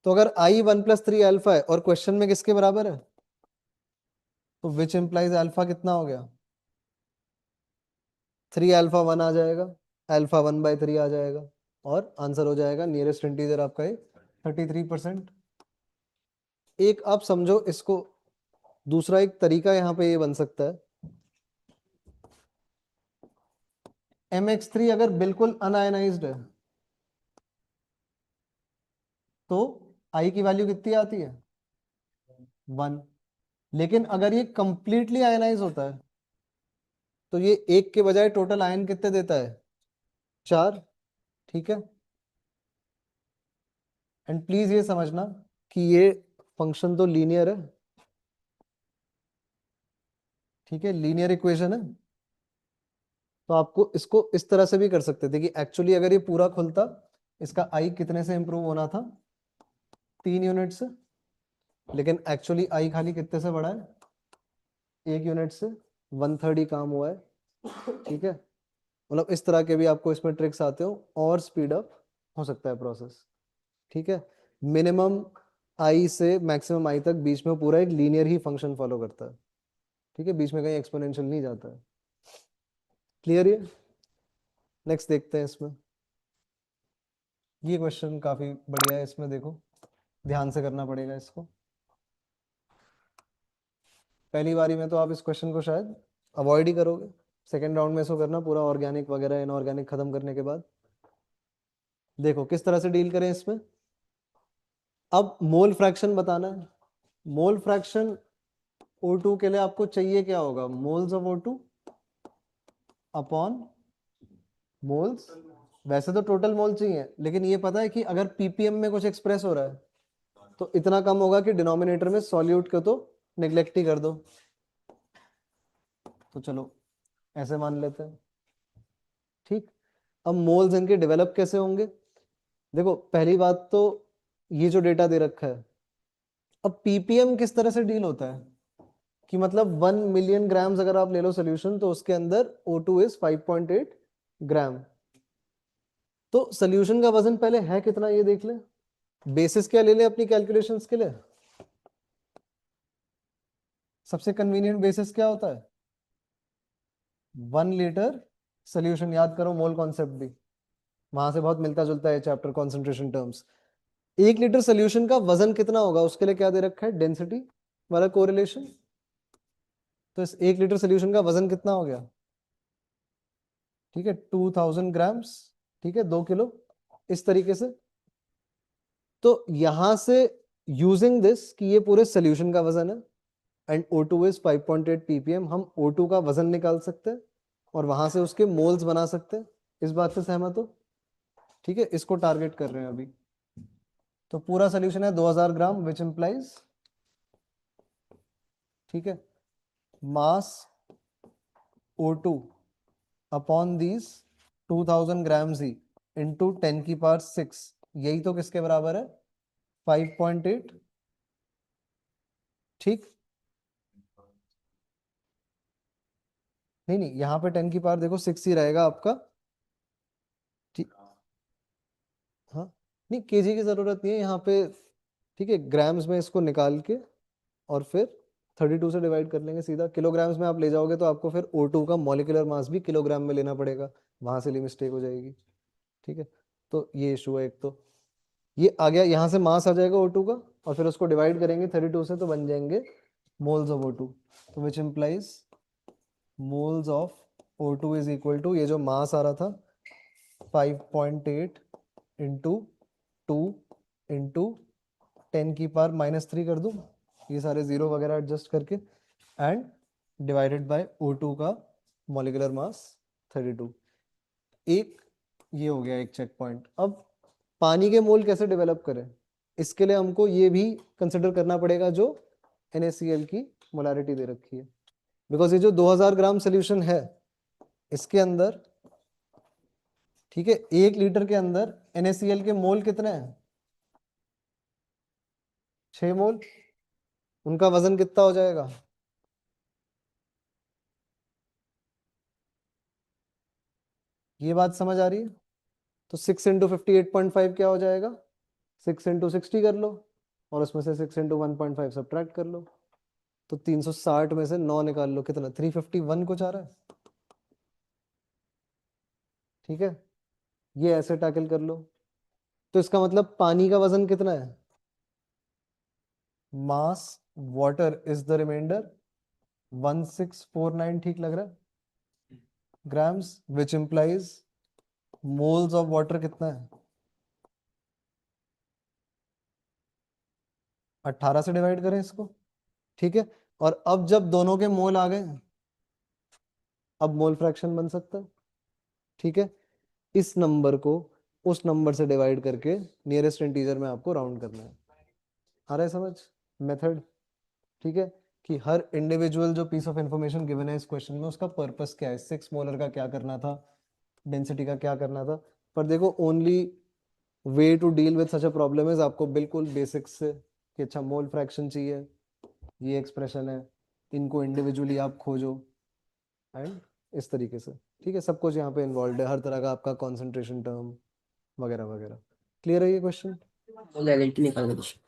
B: तो अगर I 1+3 अल्फा है और क्वेश्चन में किसके बराबर है, तो विच इम्प्लाइज अल्फा कितना हो गया, 3 अल्फा 1 आ जाएगा, अल्फा 1/3 आ जाएगा, और आंसर हो जाएगा नियरेस्ट इंटीजर आपका ये 33%। एक आप समझो इसको, दूसरा एक तरीका यहाँ पे ये बन सकता है, mx3 अगर बिल्कुल अनआयनाइज्ड है तो I की वैल्यू कितनी आती है, 1। लेकिन अगर ये कंप्लीटली आयनाइज होता है तो ये 1 के बजाय टोटल आयन कितने देता है, 4। ठीक है, एंड प्लीज ये समझना कि ये फंक्शन तो लीनियर है, ठीक है, लीनियर इक्वेशन है। तो आपको इसको इस तरह से भी कर सकते थे कि एक्चुअली अगर ये पूरा खुलता, इसका आई कितने से इंप्रूव होना था, 3 यूनिट से, लेकिन एक्चुअली आई खाली कितने से बढ़ा है, 1 यूनिट से, 1/3 ही काम हुआ है। ठीक है, मतलब इस तरह के भी आपको इसमें ट्रिक्स आते हो और स्पीड अप हो सकता है प्रोसेस। ठीक है, मिनिमम आई से मैक्सिमम आई तक बीच में पूरा एक लीनियर ही फंक्शन फॉलो करता है। ठीक है, बीच में कहीं एक्सपोनेंशियल नहीं जाता है। क्लियर ये, नेक्स्ट देखते हैं इसमें। ये क्वेश्चन काफी बढ़िया है, इसमें देखो ध्यान से करना पड़ेगा इसको। पहली बारी में तो आप इस क्वेश्चन को शायद अवॉइड ही करोगे, सेकेंड राउंड में इसको करना पूरा ऑर्गेनिक वगैरह इनऑर्गेनिक खत्म करने के बाद। देखो किस तरह से डील करें इसमें। अब मोल फ्रैक्शन बताना है। मोल फ्रैक्शन O2 के लिए आपको चाहिए क्या होगा, moles of O2 upon moles, वैसे तो टोटल मोल चाहिए, लेकिन ये पता है कि अगर ppm में कुछ एक्सप्रेस हो रहा है तो इतना कम होगा कि डिनोमिनेटर में सॉल्यूट को तो नेग्लेक्ट ही कर दो। तो चलो ऐसे मान लेते हैं। ठीक, अब मोल्स इनके डेवलप कैसे होंगे, देखो पहली बात तो ये जो डेटा दे रखा है, अब ppm किस तरह से डील होता है कि मतलब 1 मिलियन ग्राम्स अगर आप ले लो सोल्यूशन तो उसके अंदर O2 इज 5.8 ग्राम। तो सोल्यूशन का वजन पहले है कितना ये देख ले, बेसिस क्या ले ले अपनी कैलकुलेशंस के लिए, सबसे कन्वीनियंट बेसिस क्या होता है, 1 लीटर सोल्यूशन। याद करो मोल कॉन्सेप्ट भी वहां से बहुत मिलता जुलता है chapter, concentration terms. 1 litre solution का वजन कितना होगा उसके लिए क्या दे रखा है, डेंसिटी वाला कोरिलेशन। तो इस 1 लीटर सोल्यूशन का वजन कितना हो गया, ठीक है 2000 ग्राम्स, ठीक है 2 किलो, इस तरीके से। तो यहां से यूजिंग दिस कि ये पूरे सोल्यूशन का वजन है एंड O2 इज 5.8 ppm, हम O2 का वजन निकाल सकते हैं और वहां से उसके मोल्स बना सकते हैं। इस बात से सहमत हो, ठीक है, इसको टारगेट कर रहे हैं अभी। तो पूरा सोल्यूशन है 2000 ग्राम विच इंप्लाइज, ठीक है, मास O2 upon these 2000 grams he into 10 की पावर 6, यही तो किसके बराबर है, 5.8। ठीक, नहीं नहीं यहाँ पे 10 की पावर देखो 6 ही रहेगा आपका। ठीक, हाँ, नहीं केजी की जरूरत नहीं है यहाँ पे, ठीक है, ग्राम्स में इसको निकाल के और फिर 32 से डिवाइड कर लेंगे सीधा। किलोग्राम्स में आप ले जाओगे तो आपको फिर O2 का मॉलिक्यूलर मास भी किलोग्राम में लेना पड़ेगा, वहां से मिस्टेक हो जाएगी। ठीक है, तो ये इशू है एक, तो ये आ गया, यहाँ से मास आ जाएगा O2 का और फिर उसको डिवाइड करेंगे 32 से तो बन जाएंगे moles of O2, तो which implies moles of O2 is equal to, ये जो मास आ रहा था 5.8 इंटू 2 इंटू 10⁻³ कर दूं, ये सारे जीरो वगैरह एडजस्ट करके, एंड डिवाइडेड बाय O2 का मॉलिक्यूलर मास 32। एक ये हो गया एक चेक पॉइंट। अब पानी के मोल कैसे डेवलप करें, इसके लिए हमको ये भी कंसिडर करना पड़ेगा जो NaCl की मोलारिटी दे रखी है, बिकॉज ये जो 2000 ग्राम सोल्यूशन है इसके अंदर, ठीक है, 1 लीटर के अंदर NaCl के मोल कितने हैं? 6 मोल। उनका वजन कितना हो जाएगा? ये बात समझ आ रही है? तो 6 इंटू 58.5 क्या हो जाएगा? 6 इंटू 60 कर लो और उसमें से 6 इंटू 1.5 सब्ट्रैक्ट कर लो, तो 360 में से 9 निकाल लो, कितना? 351 कुछ आ रहा है। ठीक है, ये ऐसे टैकल कर लो। तो इसका मतलब पानी का वजन कितना है? मास वाटर इज द रिमाइंडर 1649, ठीक लग रहा है, grams, which implies moles of water कितना है? 18 से डिवाइड करें इसको। ठीक है, और अब जब दोनों के मोल आ गए, अब मोल फ्रैक्शन बन सकता है। ठीक है, इस नंबर को उस नंबर से डिवाइड करके नियरेस्ट इंटीजर में आपको राउंड करना है। आ रहा है समझ मेथड? ठीक है, कि हर इंडिविजुअल जो पीस ऑफ इंफॉर्मेशन गिवन है इस क्वेश्चन में, उसका पर्पस क्या है, 6 मोलर का क्या करना था, डेंसिटी का क्या करना था। पर देखो, only way to deal with such a problem is आपको बिल्कुल बेसिक्स से कि अच्छा मोल फ्रैक्शन चाहिए, ये एक्सप्रेशन है, इनको इंडिविजुअली आप खोजो, एंड इस तरीके से। ठीक है, सब कुछ यहाँ पे इन्वॉल्व है, हर तरह का आपका कॉन्सेंट्रेशन टर्म वगैरह वगैरह। क्लियर है ये क्वेश्चन?
E: मोलैलिटी निकालनी थी।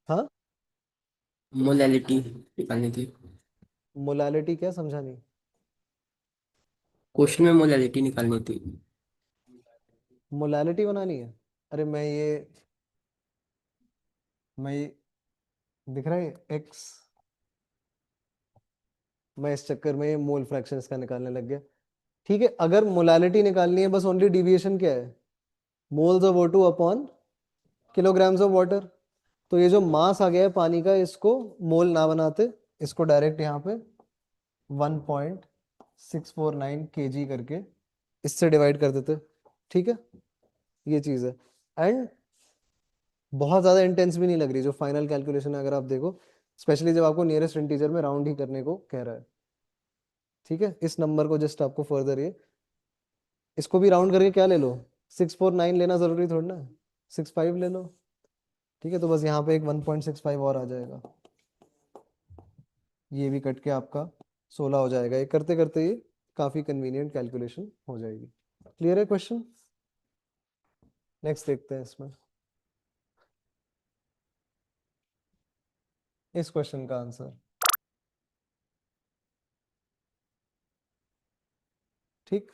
B: हाँ,
E: मोलैलिटी निकालनी थी।
B: मोलालिटी क्या, समझा नहीं।
E: क्वेश्चन में मोलैलिटी निकालनी थी।
B: मोलालिटी बनानी है? अरे मैं ये दिख रहा है एक्स, मैं इस चक्कर में मोल फ्रैक्शन इसका निकालने लग गया। ठीक है, अगर मोलालिटी निकालनी है, बस ओनली डिविएशन क्या है, moles of O2 upon kilograms of water. तो ये जो मास आ गया है पानी का, इसको मोल ना बनाते, इसको डायरेक्ट यहाँ पे 1.649 kg करके इससे डिवाइड कर देते। ठीक है, ये चीज है, एंड बहुत ज्यादा इंटेंस भी नहीं लग रही जो फाइनल कैलकुलेशन है, अगर आप देखो, स्पेशली जब आपको नियरेस्ट इंटीजर में राउंड ही करने को कह रहा है। ठीक है, इस नंबर को जस्ट आपको फर्दर ये, इसको भी राउंड करके क्या ले लो, 649 लेना जरूरी थोड़ी ना, 65 ले लो। ठीक है, तो बस यहाँ पे एक 1.65 और आ जाएगा, ये भी कट के आपका 16 हो जाएगा। ये करते करते ये काफी कन्वीनियंट कैलकुलेशन हो जाएगी। क्लियर है क्वेश्चन? नेक्स्ट देखते हैं इसमें, इस क्वेश्चन का आंसर। ठीक,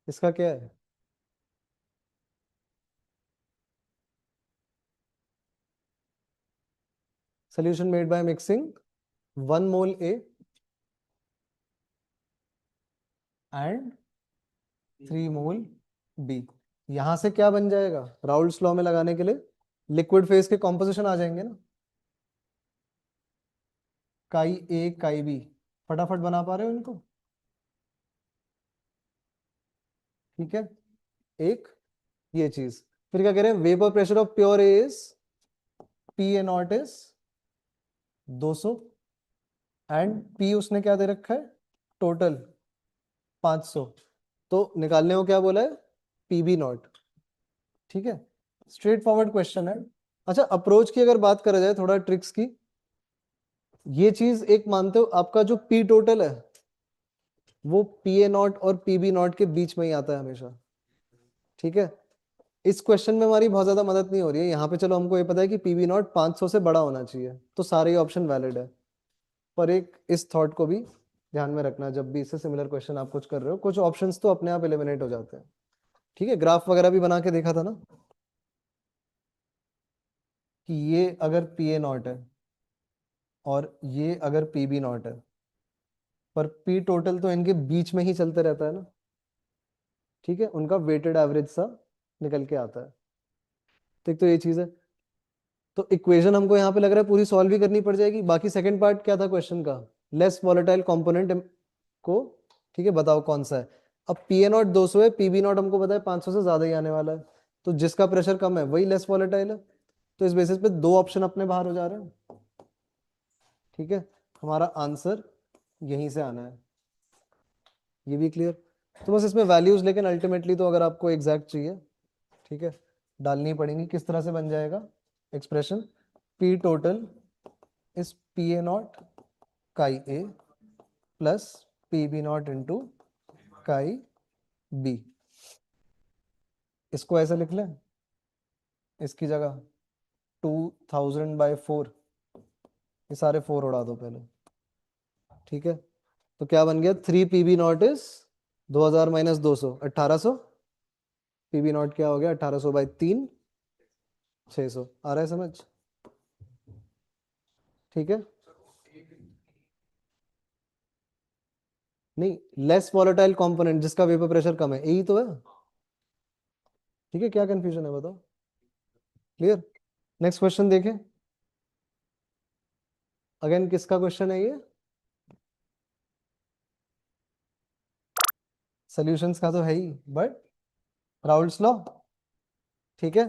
B: इसका क्या है? Solution made by mixing 1 mole A and 3 mole B। यहां से क्या बन जाएगा, राउल्स लॉ में लगाने के लिए लिक्विड फेज के कॉम्पोजिशन आ जाएंगे ना, काई ए काई बी, फटाफट बना पा रहे हो इनको? ठीक है, एक ये चीज, फिर क्या कह रहे हैं, vapour pressure of pure A is PA0 is 200 and P उसने क्या दे रखा है, टोटल 500। तो निकालने को क्या बोला है, PB0। ठीक है, स्ट्रेट फॉरवर्ड क्वेश्चन है। अच्छा, अप्रोच की अगर बात करा जाए, थोड़ा ट्रिक्स की, ये चीज एक मानते हो, आपका जो P टोटल है वो PA0 और PB0 के बीच में ही आता है हमेशा। ठीक है, इस क्वेश्चन में हमारी बहुत ज्यादा मदद नहीं हो रही है यहाँ पे। चलो, हमको ये पता है कि PB0 500 से बड़ा होना चाहिए, तो सारे ऑप्शन वैलिड है। पर एक इस थॉट को भी ध्यान में रखना जब भी इससे सिमिलर क्वेश्चन आप कुछ कर रहे हो, कुछ ऑप्शंस तो अपने आप एलिमिनेट हो जाते हैं। ठीक है, ग्राफ वगैरह भी बना के देखा था ना कि ये अगर पी ए नॉट है और ये अगर पी बी नॉट है, पर पी टोटल तो इनके बीच में ही चलते रहता है ना। ठीक है, उनका वेटेड एवरेज सा निकल के आता है। तो एक तो ये चीज है, तो इक्वेशन हमको यहाँ पे लग रहा है पूरी सॉल्व भी करनी पड़ जाएगी। बाकी सेकंड पार्ट क्या था क्वेश्चन का, लेस वॉलेटाइल कंपोनेंट को, ठीक है, बताओ कौन सा है। अब पी ए नॉट 200 है, पी बी नॉट हमको पता है 500 से ज्यादा ही आने वाला है, तो जिसका प्रेशर कम है वही लेस वॉलेटाइल है। तो इस बेसिस पे दो ऑप्शन अपने बाहर हो जा रहे हैं। ठीक है, हमारा आंसर यहीं से आना है, ये भी क्लियर। तो बस इसमें वैल्यूज, लेकिन अल्टीमेटली तो अगर आपको एग्जैक्ट चाहिए, ठीक है, डालनी पड़ेंगी। किस तरह से बन जाएगा expression, P total is P A naught chi A plus P B naught into chi B. इसको ऐसे लिख लें, इसकी जगह 2000/4, ये सारे 4 उड़ा दो पहले। ठीक है, तो क्या बन गया, 3 P B naught is 2000 minus 200, 1800। P B naught क्या हो गया, 1800/3, 600। आ रहा है समझ? ठीक है, नहीं, लेस वॉलेटाइल कंपोनेंट जिसका वेपर प्रेशर कम है, यही तो है। ठीक है, क्या कंफ्यूजन है बताओ? क्लियर? नेक्स्ट क्वेश्चन देखें। अगेन किसका क्वेश्चन है ये? सॉल्यूशंस का तो है ही, बट राउल्स लॉ। ठीक है,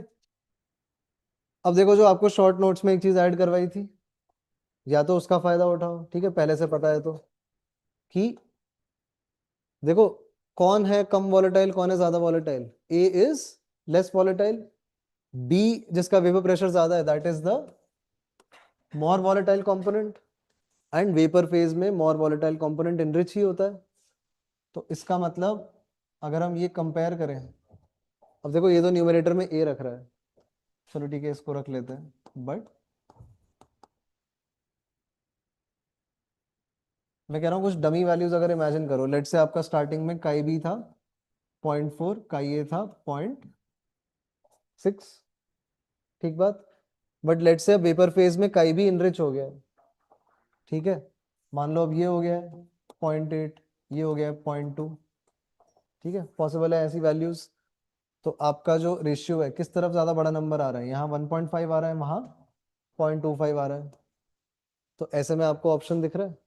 B: अब देखो जो आपको शॉर्ट नोट्स में एक चीज ऐड करवाई थी, या तो उसका फायदा उठाओ, ठीक है, पहले से पता है तो, कि देखो कौन है कम वॉलेटाइल, कौन है ज्यादा volatile. A is less volatile, B जिसका वेपर प्रेशर ज्यादा है that is the more volatile component, and vapour phase में मोर वॉलेटाइल कंपोनेंट इनरिच ही होता है। तो इसका मतलब अगर हम ये कंपेयर करें, अब देखो ये तो न्यूमरेटर में ए रख रहा है, चलो ठीक है इसको रख लेते हैं, बट मैं कह रहा हूँ कुछ डमी वैल्यूज अगर इमेजिन करो, लेट से आपका स्टार्टिंग में काई बी था 0.4, काई ए था 0.6, ठीक बात। बट लेट से अब वेपर फेज में काई बी इनरिच हो गया है, ठीक है, मान लो अब ये हो गया है 0.8, ये हो गया है 0.2। ठीक है, पॉसिबल है ऐसी वैल्यूज। तो आपका जो रेशियो है किस तरफ ज्यादा बड़ा नंबर आ रहा है, यहाँ 1.5 आ रहा है, वहां 0.25 आ रहा है। तो ऐसे में आपको ऑप्शन दिख रहा है।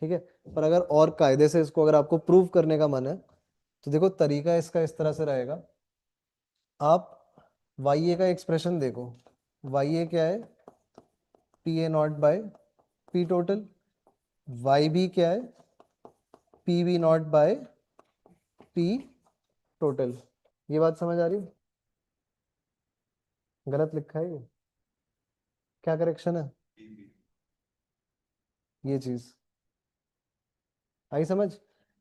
B: ठीक है, पर अगर और कायदे से इसको अगर आपको प्रूव करने का मन है, तो देखो तरीका इसका इस तरह से रहेगा। आप वाई ए का एक्सप्रेशन देखो, वाई ए क्या है, P A naught by P total, Y B क्या है, P B naught by P total. ये बात समझ आ रही? गलत लिखा है ये, क्या करेक्शन है? ये चीज आई समझ?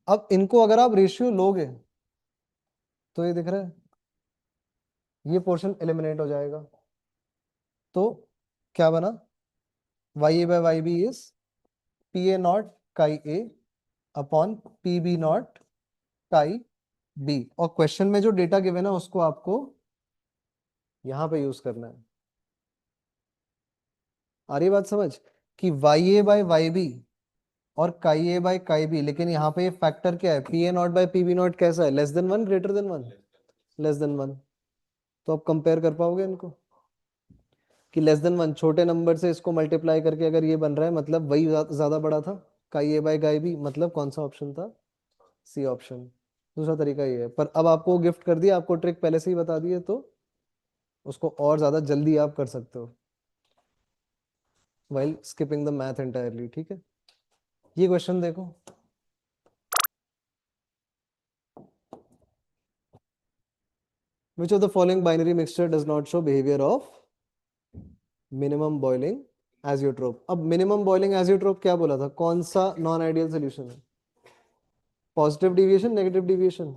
B: अब इनको अगर आप रेशियो लोगे तो ये दिख रहा है, ये पोर्शन एलिमिनेट हो जाएगा। तो क्या बना, Y A by Y B is P A naught chi A upon P B naught chi B. और क्वेश्चन में जो डेटा गिवन है उसको आपको यहां पे यूज करना है। आ रही बात समझ कि Y A by Y B और काई ए बाय काई बी, लेकिन यहाँ पे फैक्टर क्या है, P A naught by P B naught कैसा है, less than 1 greater than 1, less than 1। तो आप कंपेयर कर पाओगे इनको कि लेस देन 1 छोटे नंबर से इसको मल्टीप्लाई करके अगर ये बन रहा है मतलब वही ज्यादा बड़ा था, काई ए बाय काई बी, मतलब कौन सा ऑप्शन था, सी ऑप्शन। दूसरा तरीका ये है, पर अब आपको गिफ्ट कर दिया, आपको ट्रिक पहले से ही बता दी है, तो उसको और ज्यादा जल्दी आप कर सकते हो while skipping the math entirely। ठीक है, ये क्वेश्चन देखो, which of the following binary mixture does not show behavior of minimum boiling azeotrope। अब minimum boiling azeotrope क्या बोला था, कौन सा नॉन आइडियल सोल्यूशन है, positive deviation, negative deviation,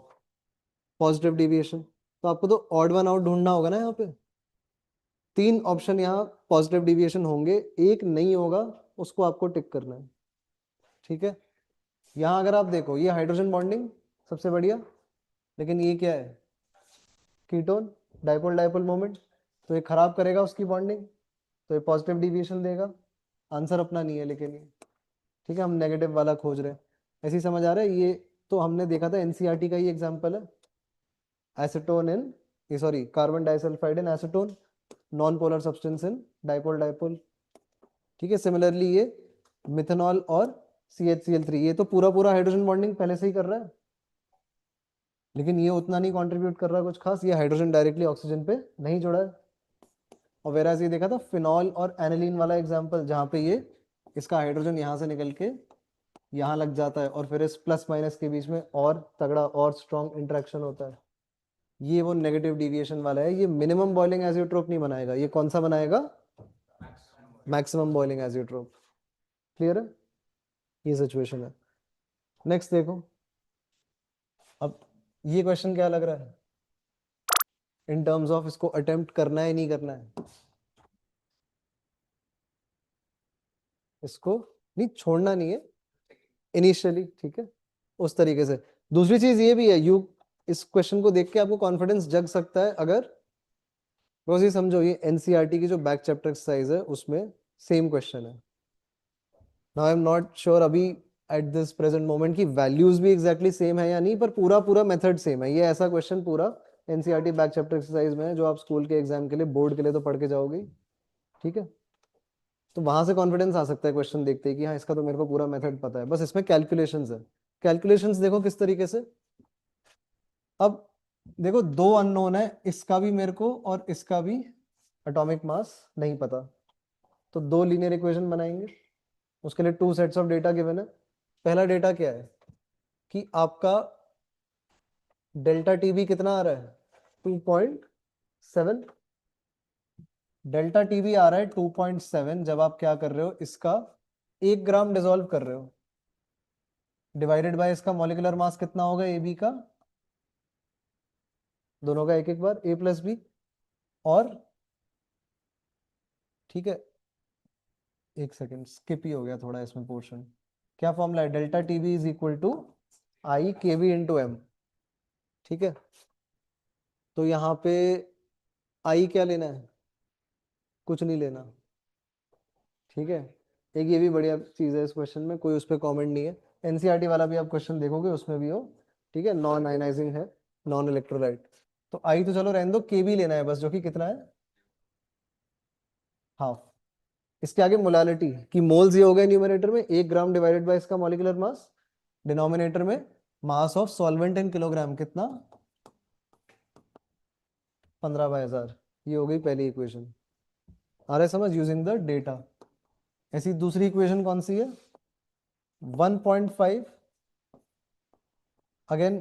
B: positive deviation. तो आपको तो ऑड वन आउट ढूंढना होगा ना यहाँ पे, 3 ऑप्शन यहाँ पॉजिटिव डिविएशन होंगे, एक नहीं होगा, उसको आपको टिक करना है। ठीक है, यहाँ अगर आप देखो ये हाइड्रोजन बॉन्डिंग सबसे बढ़िया, लेकिन ये क्या है, कीटोन, डाइपोल डाइपोल मोमेंट, तो ये खराब करेगा उसकी बॉन्डिंग, तो ये पॉजिटिव डिविएशन देगा। आंसर अपना नहीं है लेकिन ये, ठीक है, हम नेगेटिव वाला खोज रहे हैं। ऐसे ही समझ आ रहा है? ये तो हमने देखा था, एनसीईआरटी का ही एग्जांपल है, एसीटोन इन, ये sorry, carbon disulphide in acetone, non polar substance in dipole dipole. ठीक है, सिमिलरली ये मिथेनॉल और CH3, ये तो पूरा पूरा हाइड्रोजन बॉन्डिंग पहले से ही कर रहा है, लेकिन ये उतना नहीं कंट्रीब्यूट कर रहा कुछ खास, ये हाइड्रोजन डायरेक्टली ऑक्सीजन पे नहीं जुड़ा है। और वेराज ये देखा था फिनॉल और एनिलीन वाला एग्जांपल, जहाँ पे ये इसका हाइड्रोजन यहाँ से निकल के यहाँ लग जाता है और फिर इस प्लस माइनस के बीच में और तगड़ा और स्ट्रॉन्ग इंटरेक्शन होता है। ये वो नेगेटिव डिविएशन वाला है, ये मिनिमम बॉइलिंग एजियोट्रोप नहीं बनाएगा, ये कौन सा बनाएगा, मैक्सिमम बॉइलिंग एजियोट्रोप। क्लियर है? ये सिचुएशन है। नेक्स्ट देखो, अब ये क्वेश्चन क्या लग रहा है इन टर्म्स ऑफ इसको अटेम्प्ट करना है नहीं करना है, इसको नहीं छोड़ना नहीं है इनिशियली, ठीक है, उस तरीके से। दूसरी चीज ये भी है, यू इस क्वेश्चन को देख के आपको कॉन्फिडेंस जग सकता है अगर, बिकॉज ये समझो ये एनसीईआरटी की जो बैक चैप्टर एक्सरसाइज है उसमें सेम क्वेश्चन है। Now I am not sure अभी एट दिस प्रेजेंट मोमेंट की वैल्यूज भी एग्जैक्टली सेम है या नहीं, पर पूरा पूरा मेथड सेम है। ये ऐसा क्वेश्चन पूरा एनसीईआरटी बैक चैप्टर एक्सरसाइज में है जो आप स्कूल के एग्जाम के लिए, बोर्ड के लिए तो पढ़ के जाओगे, ठीक है, तो वहां से कॉन्फिडेंस आ सकता है क्वेश्चन देखते ही कि हाँ इसका तो मेरे को पूरा मेथड पता है, बस इसमें कैलकुलेशंस है। कैलकुलेशंस देखो किस तरीके से, अब देखो दो अननोन है, इसका भी मेरे को और इसका भी एटॉमिक मास नहीं पता, तो दो लीनियर इक्वेशन बनाएंगे, उसके लिए 2 सेट्स ऑफ डेटा गिवन है। पहला डेटा क्या है कि आपका डेल्टा टीबी कितना आ रहा है, 2.7, डेल्टा टीबी आ रहा है 2.7। जब आप क्या कर रहे हो, इसका 1 ग्राम डिसॉल्व कर रहे हो, डिवाइडेड बाय इसका मॉलिक्यूलर मास कितना होगा ए बी का, दोनों का एक एक बार, ए प्लस बी, और ठीक है, एक सेकेंड स्किप ही हो गया थोड़ा इसमें पोर्शन। क्या फॉर्मूला है, delta TB is equal to i K B into M, ठीक है, तो यहाँ पे आई क्या लेना है, कुछ नहीं लेना, ठीक है। एक ये भी बढ़िया चीज है इस क्वेश्चन में, कोई उस पर कॉमेंट नहीं है, एनसीईआरटी वाला भी आप क्वेश्चन देखोगे उसमें भी हो, ठीक है, नॉन आयनाइजिंग है, नॉन इलेक्ट्रोलाइट, तो आई तो चलो रहने दो, के भी लेना है बस, जो कि कितना है, हाफ। इसके आगे मोलालिटी की मोल्स ये हो गए न्यूमरेटर में, 1 ग्राम डिवाइडेड बाय इसका मॉलिक्यूलर मास, डिनोमिनेटर में mass of solvent in kilogram कितना, 15/1000। ये हो गई पहली इक्वेशन, आ रहा है समझ, यूजिंग द डेटा। ऐसी दूसरी इक्वेशन कौन सी है, 1.5, अगेन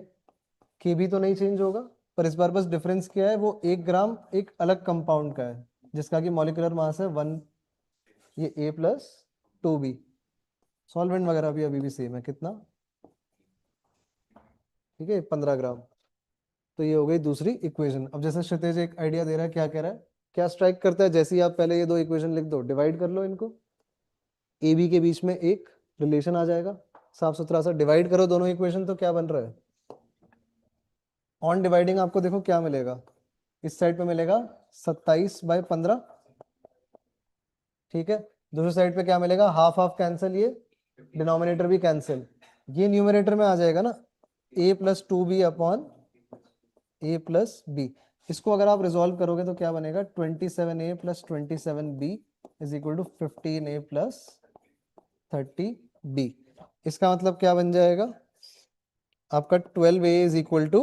B: के भी तो नहीं चेंज होगा, पर इस बार बस डिफरेंस क्या है, वो 1 ग्राम एक अलग कंपाउंड का है जिसका कि मॉलिक्यूलर मास है 1, ये A प्लस 2B, सॉल्वेंट वगैरह भी अभी भी सेम है, कितना, ठीक है, 15 ग्राम। तो ये हो गई दूसरी इक्वेशन। अब जैसे क्षितिज एक आइडिया दे रहा है, क्या कह रहा है, क्या स्ट्राइक करता है, जैसे ही आप पहले ये दो इक्वेशन लिख दो, डिवाइड कर लो इनको, ए बी के बीच में एक रिलेशन आ जाएगा साफ सुथरा सा, डिवाइड करो दोनों इक्वेशन, तो क्या बन रहा है, ऑन डिवाइडिंग आपको देखो क्या मिलेगा, इस साइड पे मिलेगा 27/15, ठीक है, दूसरी साइड पे क्या मिलेगा, हाफ हाफ कैंसिल, ये डिनोमिनेटर भी कैंसिल, ये न्यूमरेटर में आ जाएगा ना, a plus 2b upon a plus b। इसको अगर आप रिजॉल्व करोगे तो क्या बनेगा, 27a plus 27b is equal to 15a plus 30b। इसका मतलब क्या बन जाएगा आपका, 12a is equal to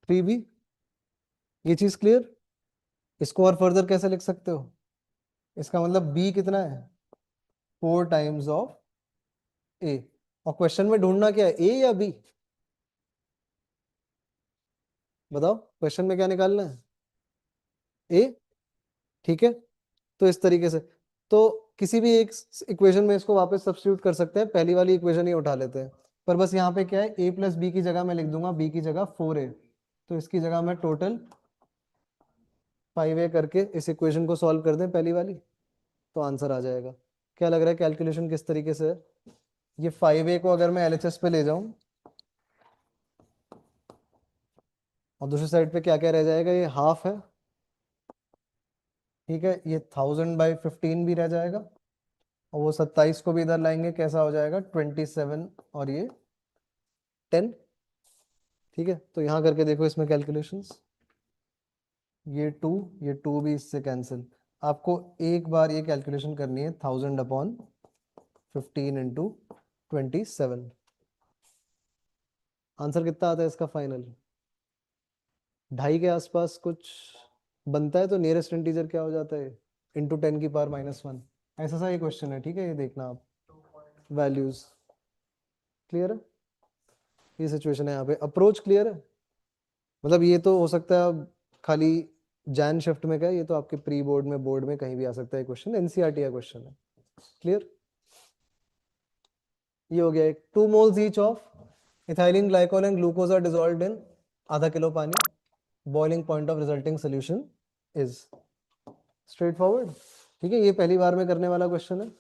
B: 3b। ये चीज क्लियर? इसको और फर्दर कैसे लिख सकते हो, इसका मतलब b कितना है, 4 टाइम्स ऑफ a, और क्वेश्चन में ढूंढना क्या है, a या b, बताओ क्वेश्चन में क्या निकालना है, a, ठीक है। तो इस तरीके से, तो किसी भी एक इक्वेशन में इसको वापस सब्स्टिट्यूट कर सकते हैं, पहली वाली इक्वेशन ही उठा लेते हैं, पर बस यहाँ पे क्या है, a प्लस बी की जगह मैं लिख दूंगा b की जगह 4a, तो इसकी जगह मैं टोटल 5a करके इस इक्वेशन को सॉल्व कर दें पहली वाली, तो आंसर आ जाएगा। क्या लग रहा है कैलकुलेशन किस तरीके से है? ये 5a को अगर मैं LHS पे ले जाऊं और दूसरी साइड पे क्या क्या रह जाएगा, ये हाफ है, ठीक है, ये 1000/15 भी रह जाएगा, और वो 27 को भी इधर लाएंगे, कैसा हो जाएगा 27 और ये 10, ठीक है। तो यहाँ करके देखो इसमें कैलकुलेशंस, ये 2 भी इससे कैंसिल। आपको एक बार ये कैलकुलेशन करनी है 1000/15 इंटू 27। आंसर कितना आता है इसका फाइनल? 2.5 के आसपास कुछ बनता है, तो नियरेस्ट इंटीजर क्या हो जाता है? इंटू 10⁻⁻1। ऐसा सा ये क्वेश्चन है, ठीक है, ये देखना आप वैल्यूज। क्लियर है? ये सिचुएशन है यहाँ पे। अप्रोच क्लियर है? मतलब ये तो हो सकता है अब खाली जैन शिफ्ट में क्या है, ये तो आपके प्री बोर्ड में, बोर्ड में कहीं भी आ सकता है क्वेश्चन, एनसीईआरटी का क्वेश्चन है। क्लियर? ये हो गया एक। 2 moles each of ethylene glycol and glucose are dissolved in आधा किलो पानी। Boiling point of resulting solution is. Straight forward, ठीक है, ये पहली बार में करने वाला क्वेश्चन है।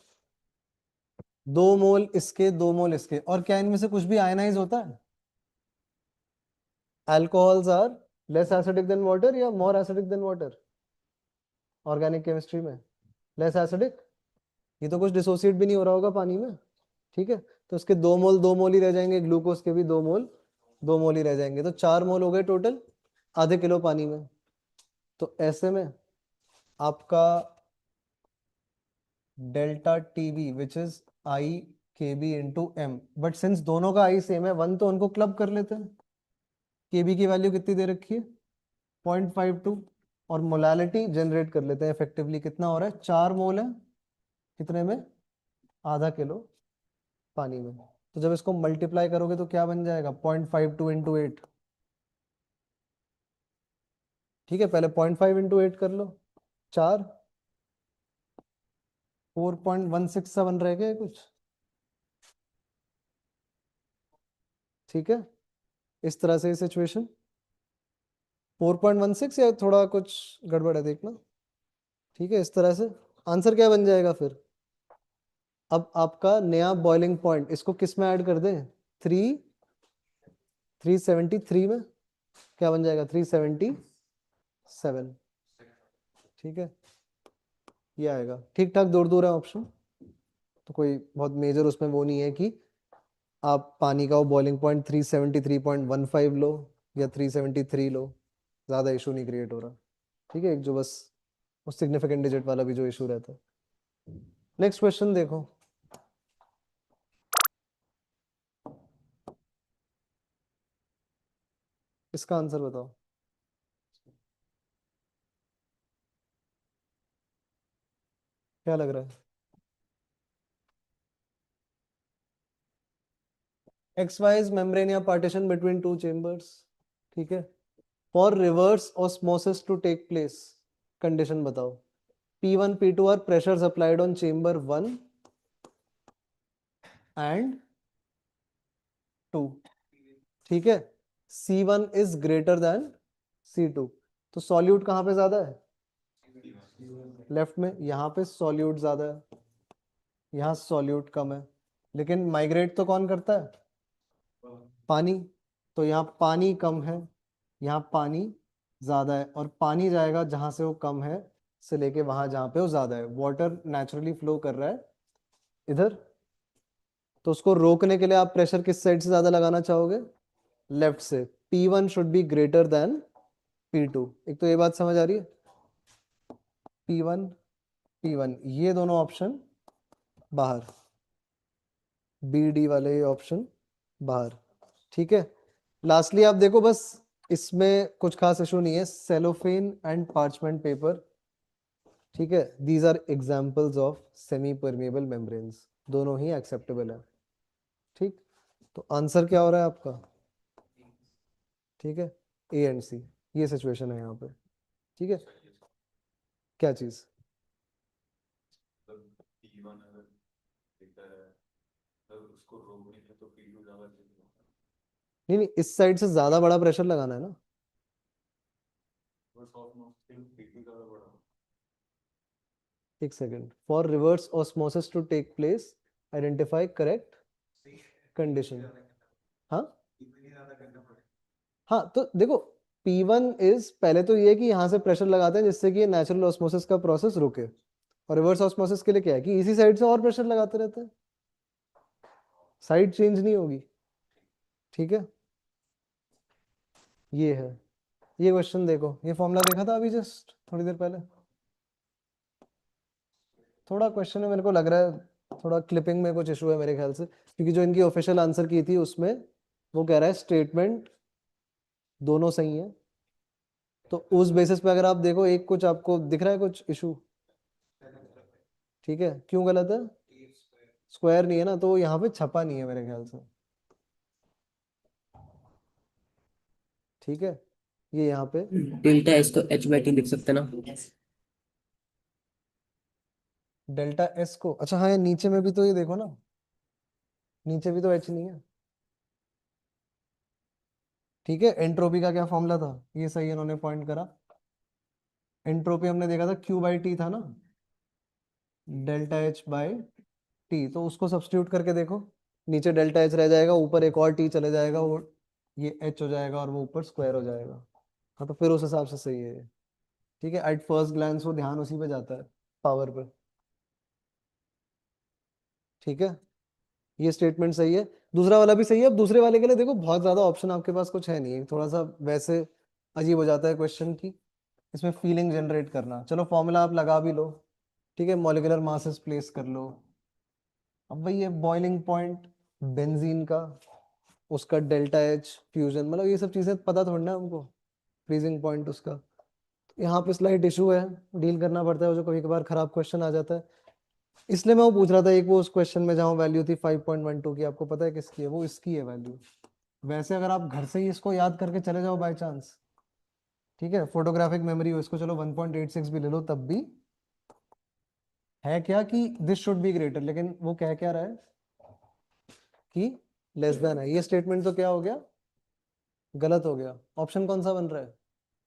B: 2 मोल इसके, 2 मोल इसके, और क्या इनमें से कुछ भी आयनाइज होता है? Alcohols are less acidic than water या more acidic than water? Organic chemistry में लेस एसिडिक, ये तो कुछ डिसोसिएट भी नहीं हो रहा होगा पानी में, ठीक है। तो इसके 2 मोल 2 मोल ही रह जाएंगे, ग्लूकोज के भी 2 मोल 2 मोल ही रह जाएंगे, तो 4 मोल हो गए टोटल आधे किलो पानी में। तो ऐसे में आपका delta TB which is i KB into M, but since दोनों का आई सेम है 1, तो उनको क्लब कर लेते हैं। केबी की वैल्यू कितनी दे रखी है? 0.52, और मोलालिटी जनरेट कर लेते हैं इफेक्टिवली, कितना हो रहा है? 4 मोल है कितने में? आधा किलो पानी में। तो जब इसको मल्टीप्लाई करोगे तो क्या बन जाएगा? 0.52 इंटू 8, ठीक है, पहले 0.5 इंटू 8 कर लो, 4, 4.167 रह गए कुछ, ठीक है। इस तरह से सिचुएशन 4.16 या थोड़ा कुछ गड़बड़ है देखना, ठीक है, इस तरह से आंसर क्या बन जाएगा फिर? अब आपका नया बॉइलिंग पॉइंट, इसको किस में ऐड कर दें? 373 में, क्या बन जाएगा? 377, ठीक है, ये आएगा। ठीक ठाक दूर दूर है ऑप्शन, तो कोई बहुत मेजर उसमें वो नहीं है कि आप पानी का वो बॉइलिंग पॉइंट 373.15 लो या 373 लो, ज़्यादा इशू नहीं क्रिएट हो रहा, ठीक है। एक जो बस उस सिग्निफिकेंट डिजिट वाला भी जो इशू रहता है। नेक्स्ट क्वेश्चन देखो, इसका आंसर बताओ। क्या लग रहा है? XY मेम्ब्रेन या पार्टीशन बिटवीन 2 चेम्बर्स, ठीक है। For reverse osmosis to take place, condition बताओ। P1 P2 are pressures applied on chamber 1 and 2, ठीक है। C1 is greater than C2, तो सॉल्यूट कहाँ पे ज्यादा है? लेफ्ट में। यहाँ पे सॉल्यूट ज्यादा है, यहाँ सॉल्यूट कम है, लेकिन माइग्रेट तो कौन करता है? पानी। तो यहाँ पानी कम है, यहाँ पानी ज्यादा है, और पानी जाएगा जहां से वो कम है से लेके वहां जहां पे वो ज्यादा है। वाटर नेचुरली फ्लो कर रहा है इधर, तो उसको रोकने के लिए आप प्रेशर किस साइड से ज्यादा लगाना चाहोगे? लेफ्ट से। P1 should be greater than P2। एक तो ये बात समझ आ रही है? P1 P1 ये दोनों ऑप्शन बाहर, बी डी वाले ऑप्शन बाहर, ठीक है। लास्टली आप देखो, बस इसमें कुछ खास इशू नहीं है, सेलोफेन एंड पार्चमेंट पेपर, ठीक है, these are examples of semi permeable membranes, दोनों ही एक्सेप्टेबल है, ठीक। तो आंसर क्या हो रहा है आपका? ठीक है, ए एंड सी, ये सिचुएशन है यहाँ पे, ठीक है। क्या चीज?
D: P1 अगर दिखता है तो उसको रोकने के तो P2 ज्यादा चाहिए।
B: नहीं नहीं, इस साइड से ज्यादा बड़ा प्रेशर लगाना है ना।
D: बस ऑफ नो स्टिल P2 ज्यादा
B: एक second, for reverse osmosis to take place identify correct condition. हाँ हाँ, तो देखो P1 इज, पहले तो ये है कि यहाँ से प्रेशर लगाते हैं जिससे कि ये नेचुरल ऑस्मोसिस का प्रोसेस रुके, और रिवर्स ऑस्मोसिस के लिए क्या है कि इसी साइड से और प्रेशर लगाते रहते हैं, साइड चेंज नहीं होगी। ठीक है, ये है, ये क्वेश्चन देखो, ये फॉर्मूला देखा था अभी जस्ट थोड़ी देर पहले। थोड़ा क्वेश्चन में मेरे को लग रहा है थोड़ा क्लिपिंग में कुछ इशू है मेरे ख्याल से, क्योंकि जो इनकी ऑफिशियल आंसर की थी उसमें वो कह रहा है स्टेटमेंट दोनों सही है, तो उस बेसिस पे अगर आप देखो एक कुछ आपको दिख रहा है कुछ इशू। ठीक है, क्यों गलत है? स्क्वायर नहीं है ना, तो यहाँ पे छपा नहीं है मेरे ख्याल से। ठीक है, ये यहाँ पे
E: डेल्टा एस को h/t लिख सकते ना।
B: डेल्टा एस को, अच्छा हाँ, ये नीचे में भी तो ये देखो ना, नीचे भी तो एच नहीं है। ठीक है, एंट्रोपी का क्या फॉर्मूला था, ये सही इन्होंने पॉइंट करा। एंट्रोपी हमने देखा था Q/T था ना, डेल्टा एच बाय टी, तो उसको सब्स्टिट्यूट करके देखो, नीचे डेल्टा एच रह जाएगा, ऊपर एक और टी चले जाएगा, वो ये एच हो जाएगा और वो ऊपर स्क्वायर हो जाएगा। हाँ, तो फिर उस हिसाब से सही है ये। ठीक है, एट फर्स्ट ग्लैंस वो ध्यान उसी पे जाता है, पावर पे। ठीक है, ये स्टेटमेंट सही है, दूसरा वाला भी सही है। अब दूसरे वाले के लिए देखो बहुत ज्यादा ऑप्शन आपके पास कुछ है नहीं, थोड़ा सा वैसे अजीब हो जाता है क्वेश्चन की, इसमें फीलिंग जनरेट करना। चलो फॉर्मूला आप लगा भी लो, ठीक है, मॉलिक्यूलर मासेस प्लेस कर लो। अब भाई ये बॉइलिंग पॉइंट बेंजीन का, उसका डेल्टा एच फ्यूजन, मतलब ये सब चीजें पता थोड़ी ना हमको, फ्रीजिंग पॉइंट उसका। यहाँ पे स्लाइट इशू है, डील करना पड़ता है, जो कभी कभार खराब क्वेश्चन आ जाता है। इसलिए मैं वो पूछ रहा था, एक वो उस क्वेश्चन में जहाँ वैल्यू थी 5.12 की, आपको पता है किसकी है? वो इसकी है वैल्यू। वैसे अगर आप घर से ही इसको याद करके चले जाओ बाय चांस, ठीक है, फोटोग्राफिक मेमोरी हो, इसको चलो 1.86 भी ले लो, तब भी है क्या कि दिस शुड बी ग्रेटर, लेकिन वो कह क्या रहा है कि लेस देन है। ये स्टेटमेंट तो क्या हो गया, गलत हो गया। ऑप्शन कौन सा बन रहा है?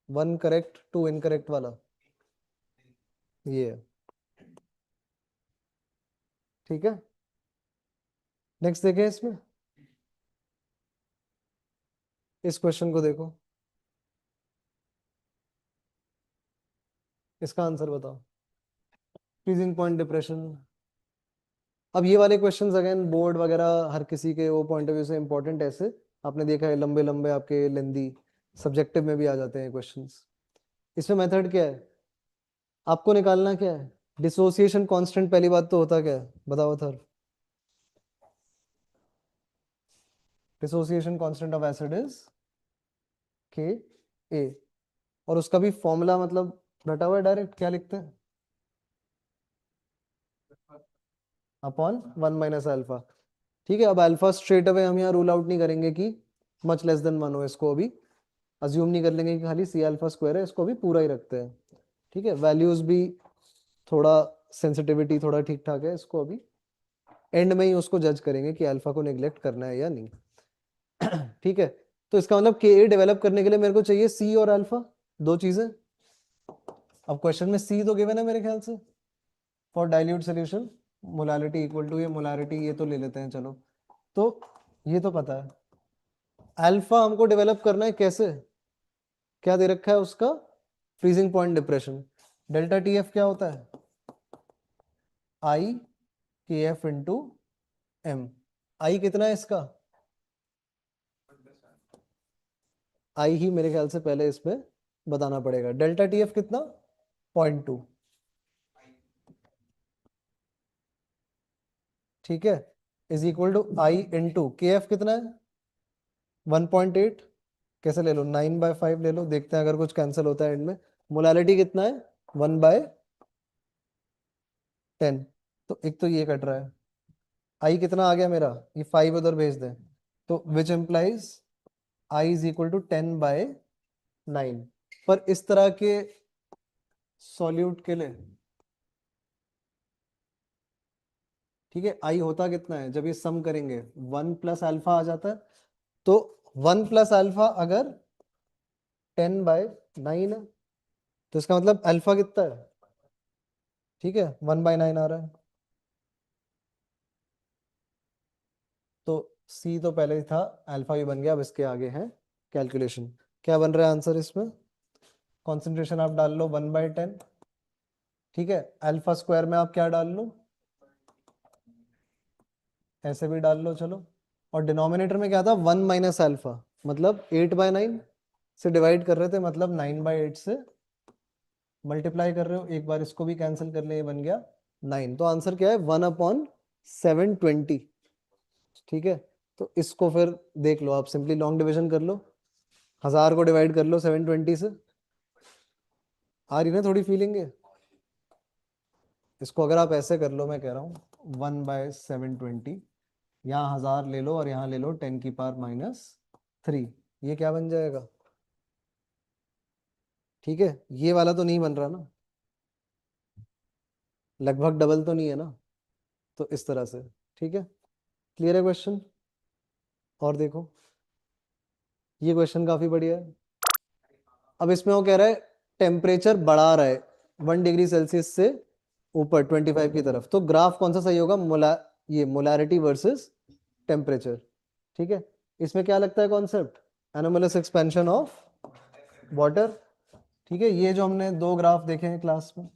B: 1 करेक्ट 2 इनकरेक्ट वाला, ये है। ठीक है, नेक्स्ट देखें इसमें, इस क्वेश्चन को देखो, इसका आंसर बताओ। Freezing point depression. अब ये वाले क्वेश्चंस अगेन बोर्ड वगैरह हर किसी के वो पॉइंट ऑफ व्यू से इंपॉर्टेंट, ऐसे आपने देखा है लंबे लंबे आपके लेंदी सब्जेक्टिव में भी आ जाते हैं क्वेश्चंस। इसमें मेथड क्या है, आपको निकालना क्या है? डिसोसिएशन कांस्टेंट, पहली बात तो होता क्या है बताओ sir? Dissociation constant of acid is के ए, और उसका भी फॉर्मूला मतलब रटा हुआ है डायरेक्ट, क्या लिखते हैं? Upon 1 minus alpha. ठीक है, अब अल्फा स्ट्रेट अवे हम यहाँ रूल आउट नहीं करेंगे कि मच लेस देन 1 हो, इसको अभी अज्यूम नहीं कर लेंगे कि खाली सी अल्फा स्क्वायर है, इसको भी पूरा ही रखते हैं। ठीक है, वैल्यूज भी थोड़ा सेंसिटिविटी थोड़ा ठीक ठाक है, इसको अभी एंड में ही उसको जज करेंगे कि अल्फा को नेग्लेक्ट करना है या नहीं। ठीक है, तो इसका मतलब के ए डेवलप करने के लिए मेरे को चाहिए सी और अल्फा, दो चीजें। अब क्वेश्चन में सी तो गिवन है मेरे ख्याल से, for dilute solution molarity equal to, ये मोलारिटी ये तो ले लेते हैं चलो, तो ये तो पता है। अल्फा हमको डेवलप करना है कैसे, क्या दे रखा है उसका? Freezing point depression. Delta T F क्या होता है? आई के एफ इंटू एम। आई कितना है इसका? आई ही मेरे ख्याल से पहले इसमें बताना पड़ेगा। डेल्टा टी एफ कितना? 0.2। ठीक है, is equal to I into K F कितना है? 1.8। कैसे ले लो, 9/5 ले लो, देखते हैं अगर कुछ कैंसिल होता है एंड में। मोलालिटी कितना है? 1/10। तो एक तो ये कट रहा है। आई कितना आ गया मेरा, ये 5 उधर भेज दें, तो which implies i is equal to 10/9। पर इस तरह के सॉल्यूट के लिए, ठीक है, आई होता कितना है जब ये सम करेंगे? 1 प्लस अल्फा आ जाता है, तो 1 प्लस अल्फा अगर 10/9 है, तो इसका मतलब अल्फा कितना है? ठीक है, 1/9 आ रहा है। तो C तो पहले ही था, अल्फा भी बन गया, अब इसके आगे है कैलकुलेशन। क्या बन रहा है आंसर इसमें? कॉन्सेंट्रेशन आप डाल लो 1/10, ठीक है। अल्फा स्क्वायर में आप क्या डाल लो, ऐसे भी डाल लो, चलो। और डिनोमिनेटर में क्या था, 1 माइनस अल्फा, मतलब 8/9 से डिवाइड कर रहे थे, मतलब 9/8 से मल्टीप्लाई कर रहे हो। एक बार इसको भी कैंसिल कर ले, ये बन गया 9। तो आंसर क्या है, 1/720, ठीक है। तो इसको फिर देख लो, आप सिंपली लॉन्ग डिवीजन कर लो, 1000 को डिवाइड कर लो 720 से। आ रही ना थोड़ी फीलिंग है? इसको अगर आप ऐसे कर लो, मैं कह रहा हूँ 1/720, यहाँ 1000 ले लो और यहाँ ले लो 10⁻³ ये क्या बन जाएगा? ठीक है, ये वाला तो नहीं बन रहा ना, लगभग डबल तो नहीं है ना, तो इस तरह से, ठीक है। क्लियर है क्वेश्चन? और देखो, ये क्वेश्चन काफी बढ़िया है। अब इसमें वो कह रहा है टेम्परेचर बढ़ा रहा है 1 डिग्री सेल्सियस से ऊपर 25 की तरफ, तो ग्राफ कौन सा सही होगा? ये मोलैरिटी वर्सेस टेम्परेचर, ठीक है। इसमें क्या लगता है concept? Anomalous expansion of water, ठीक है। ये जो हमने 2 ग्राफ देखे हैं क्लास में,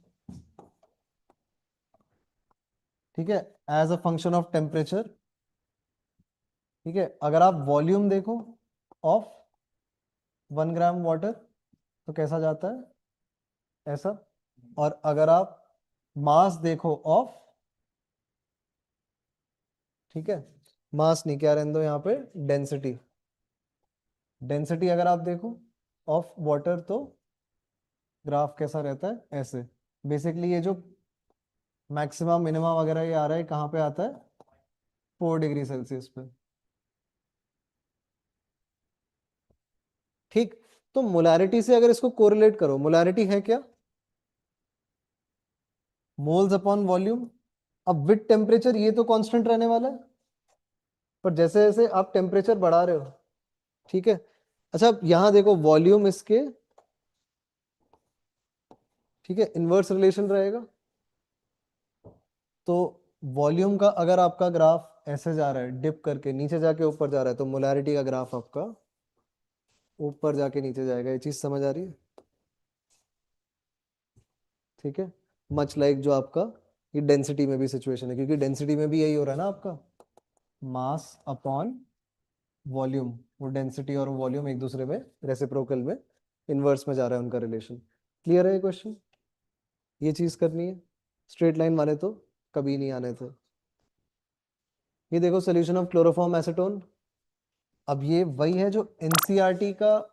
B: ठीक है, as a function of temperature, ठीक है। अगर आप वॉल्यूम देखो ऑफ 1 ग्राम वाटर तो कैसा जाता है, ऐसा। और अगर आप मास देखो ऑफ, ठीक है, मास नहीं, क्या रहने दो यहाँ पे, डेंसिटी। डेंसिटी अगर आप देखो ऑफ वाटर तो ग्राफ कैसा रहता है, ऐसे। बेसिकली ये जो मैक्सिमम मिनिमम वगैरह ये आ रहा है, कहाँ पे आता है, 4 डिग्री सेल्सियस पे, ठीक। तो मोलैरिटी से अगर इसको कोरिलेट करो, मोलैरिटी है क्या, मोल्स अपॉन वॉल्यूम। अब विद टेम्परेचर ये तो कांस्टेंट रहने वाला है, पर जैसे जैसे आप टेम्परेचर बढ़ा रहे हो, ठीक है। अच्छा, अब यहां देखो वॉल्यूम इसके, ठीक है, इनवर्स रिलेशन रहेगा। तो वॉल्यूम का अगर आपका ग्राफ ऐसे जा रहा है, डिप करके नीचे जाके ऊपर जा रहा है, तो मोलैरिटी का ग्राफ आपका ऊपर जाके नीचे जाएगा। ये चीज समझ आ रही है? ठीक है, मच लाइक जो आपका ये डेंसिटी में भी सिचुएशन है, क्योंकि डेंसिटी में भी यही हो रहा है ना आपका, मास अपॉन वॉल्यूम। वो डेंसिटी और वॉल्यूम एक दूसरे में रेसिप्रोकल में, इनवर्स में जा रहा है उनका रिलेशन। क्लियर है ये क्वेश्चन? ये चीज करनी है, स्ट्रेट लाइन वाले तो कभी नहीं आने थे। ये देखो सोल्यूशन ऑफ क्लोरोफॉर्म एसीटोन। अब ये वही है जो एनसीईआरटी का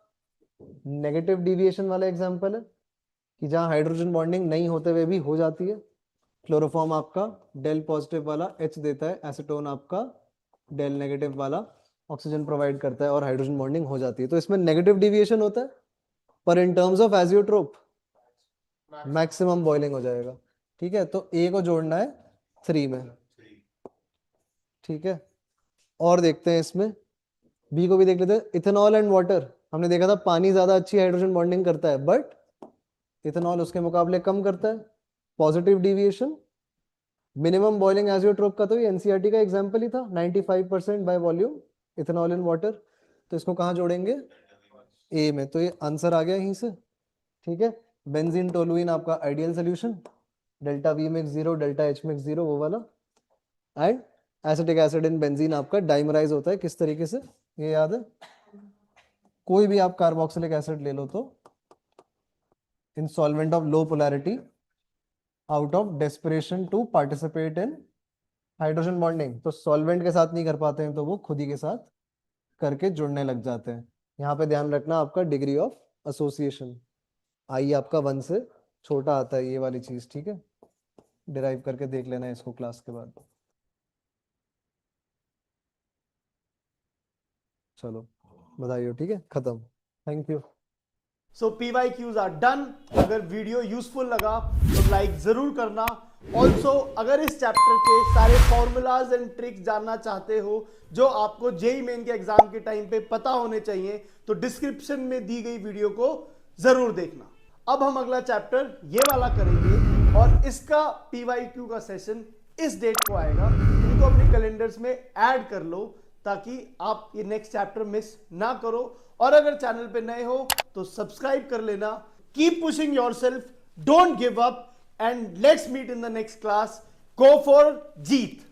B: नेगेटिव डिविएशन वाला एग्जांपल है, कि जहां हाइड्रोजन बॉन्डिंग नहीं होते हुए भी हो जाती है। क्लोरोफॉर्म आपका डेल पॉजिटिव वाला H देता है, एसीटोन आपका डेल नेगेटिव वाला ऑक्सीजन प्रोवाइड करता है और हाइड्रोजन बॉन्डिंग हो जाती है। तो इसमें नेगेटिव डिविएशन होता है, पर in terms of azeotrope maximum boiling हो जाएगा, ठीक है। तो A को जोड़ना है 3 में, ठीक है। और देखते हैं इसमें B को भी देख लेते हैं। इथेनॉल एंड वाटर, हमने देखा था पानी ज्यादा अच्छी हाइड्रोजन बॉन्डिंग करता है, बट इथेनॉल उसके मुकाबले कम करता है। Positive deviation, minimum boiling azeotrope का तो ये एनसीईआरटी का एग्जांपल ही था, 95% by volume ethanol in water. तो इसको कहाँ जोड़ेंगे, ए में। तो ये आंसर आ गया यहीं से, ठीक है। बेंजीन टोलुइन आपका ideal solution, delta we mix 0, delta H mix 0, वो वाला। And acetic acid in benzene आपका डाइमराइज होता है किस तरीके से, ये याद है? कोई भी आप कार्बोक्सिलिक एसिड ले लो तो in solvent of low polarity, out of desperation to participate in hydrogen bonding. तो सॉल्वेंट के साथ नहीं कर पाते हैं तो वो खुद ही के साथ करके जुड़ने लग जाते हैं। यहाँ पे ध्यान रखना आपका डिग्री ऑफ एसोसिएशन, आई आपका 1 से छोटा आता है, ये वाली चीज, ठीक है। डिराइव करके देख लेना है इसको क्लास के बाद। चलो बधाई, ठीक है, खत्म। Thank you.
A: So PYQs are done. अगर वीडियो यूजफुल लगा तो लाइक जरूर करना। ऑल्सो अगर इस चैप्टर के सारे फॉर्मूलाज एंड ट्रिक्स जानना चाहते हो जो आपको जेईई मेन के एग्जाम के टाइम पे पता होने चाहिए, तो डिस्क्रिप्शन में दी गई वीडियो को जरूर देखना। अब हम अगला चैप्टर ये वाला करेंगे, और इसका PYQ का सेशन इस डेट को आएगा। इनको अपने कैलेंडर्स में ऐड कर लो ताकि आप ये नेक्स्ट चैप्टर मिस ना करो। और अगर चैनल पे नए हो तो सब्सक्राइब कर लेना। Keep pushing yourself, don't give up, and let's meet in the next class. Go for Jeet.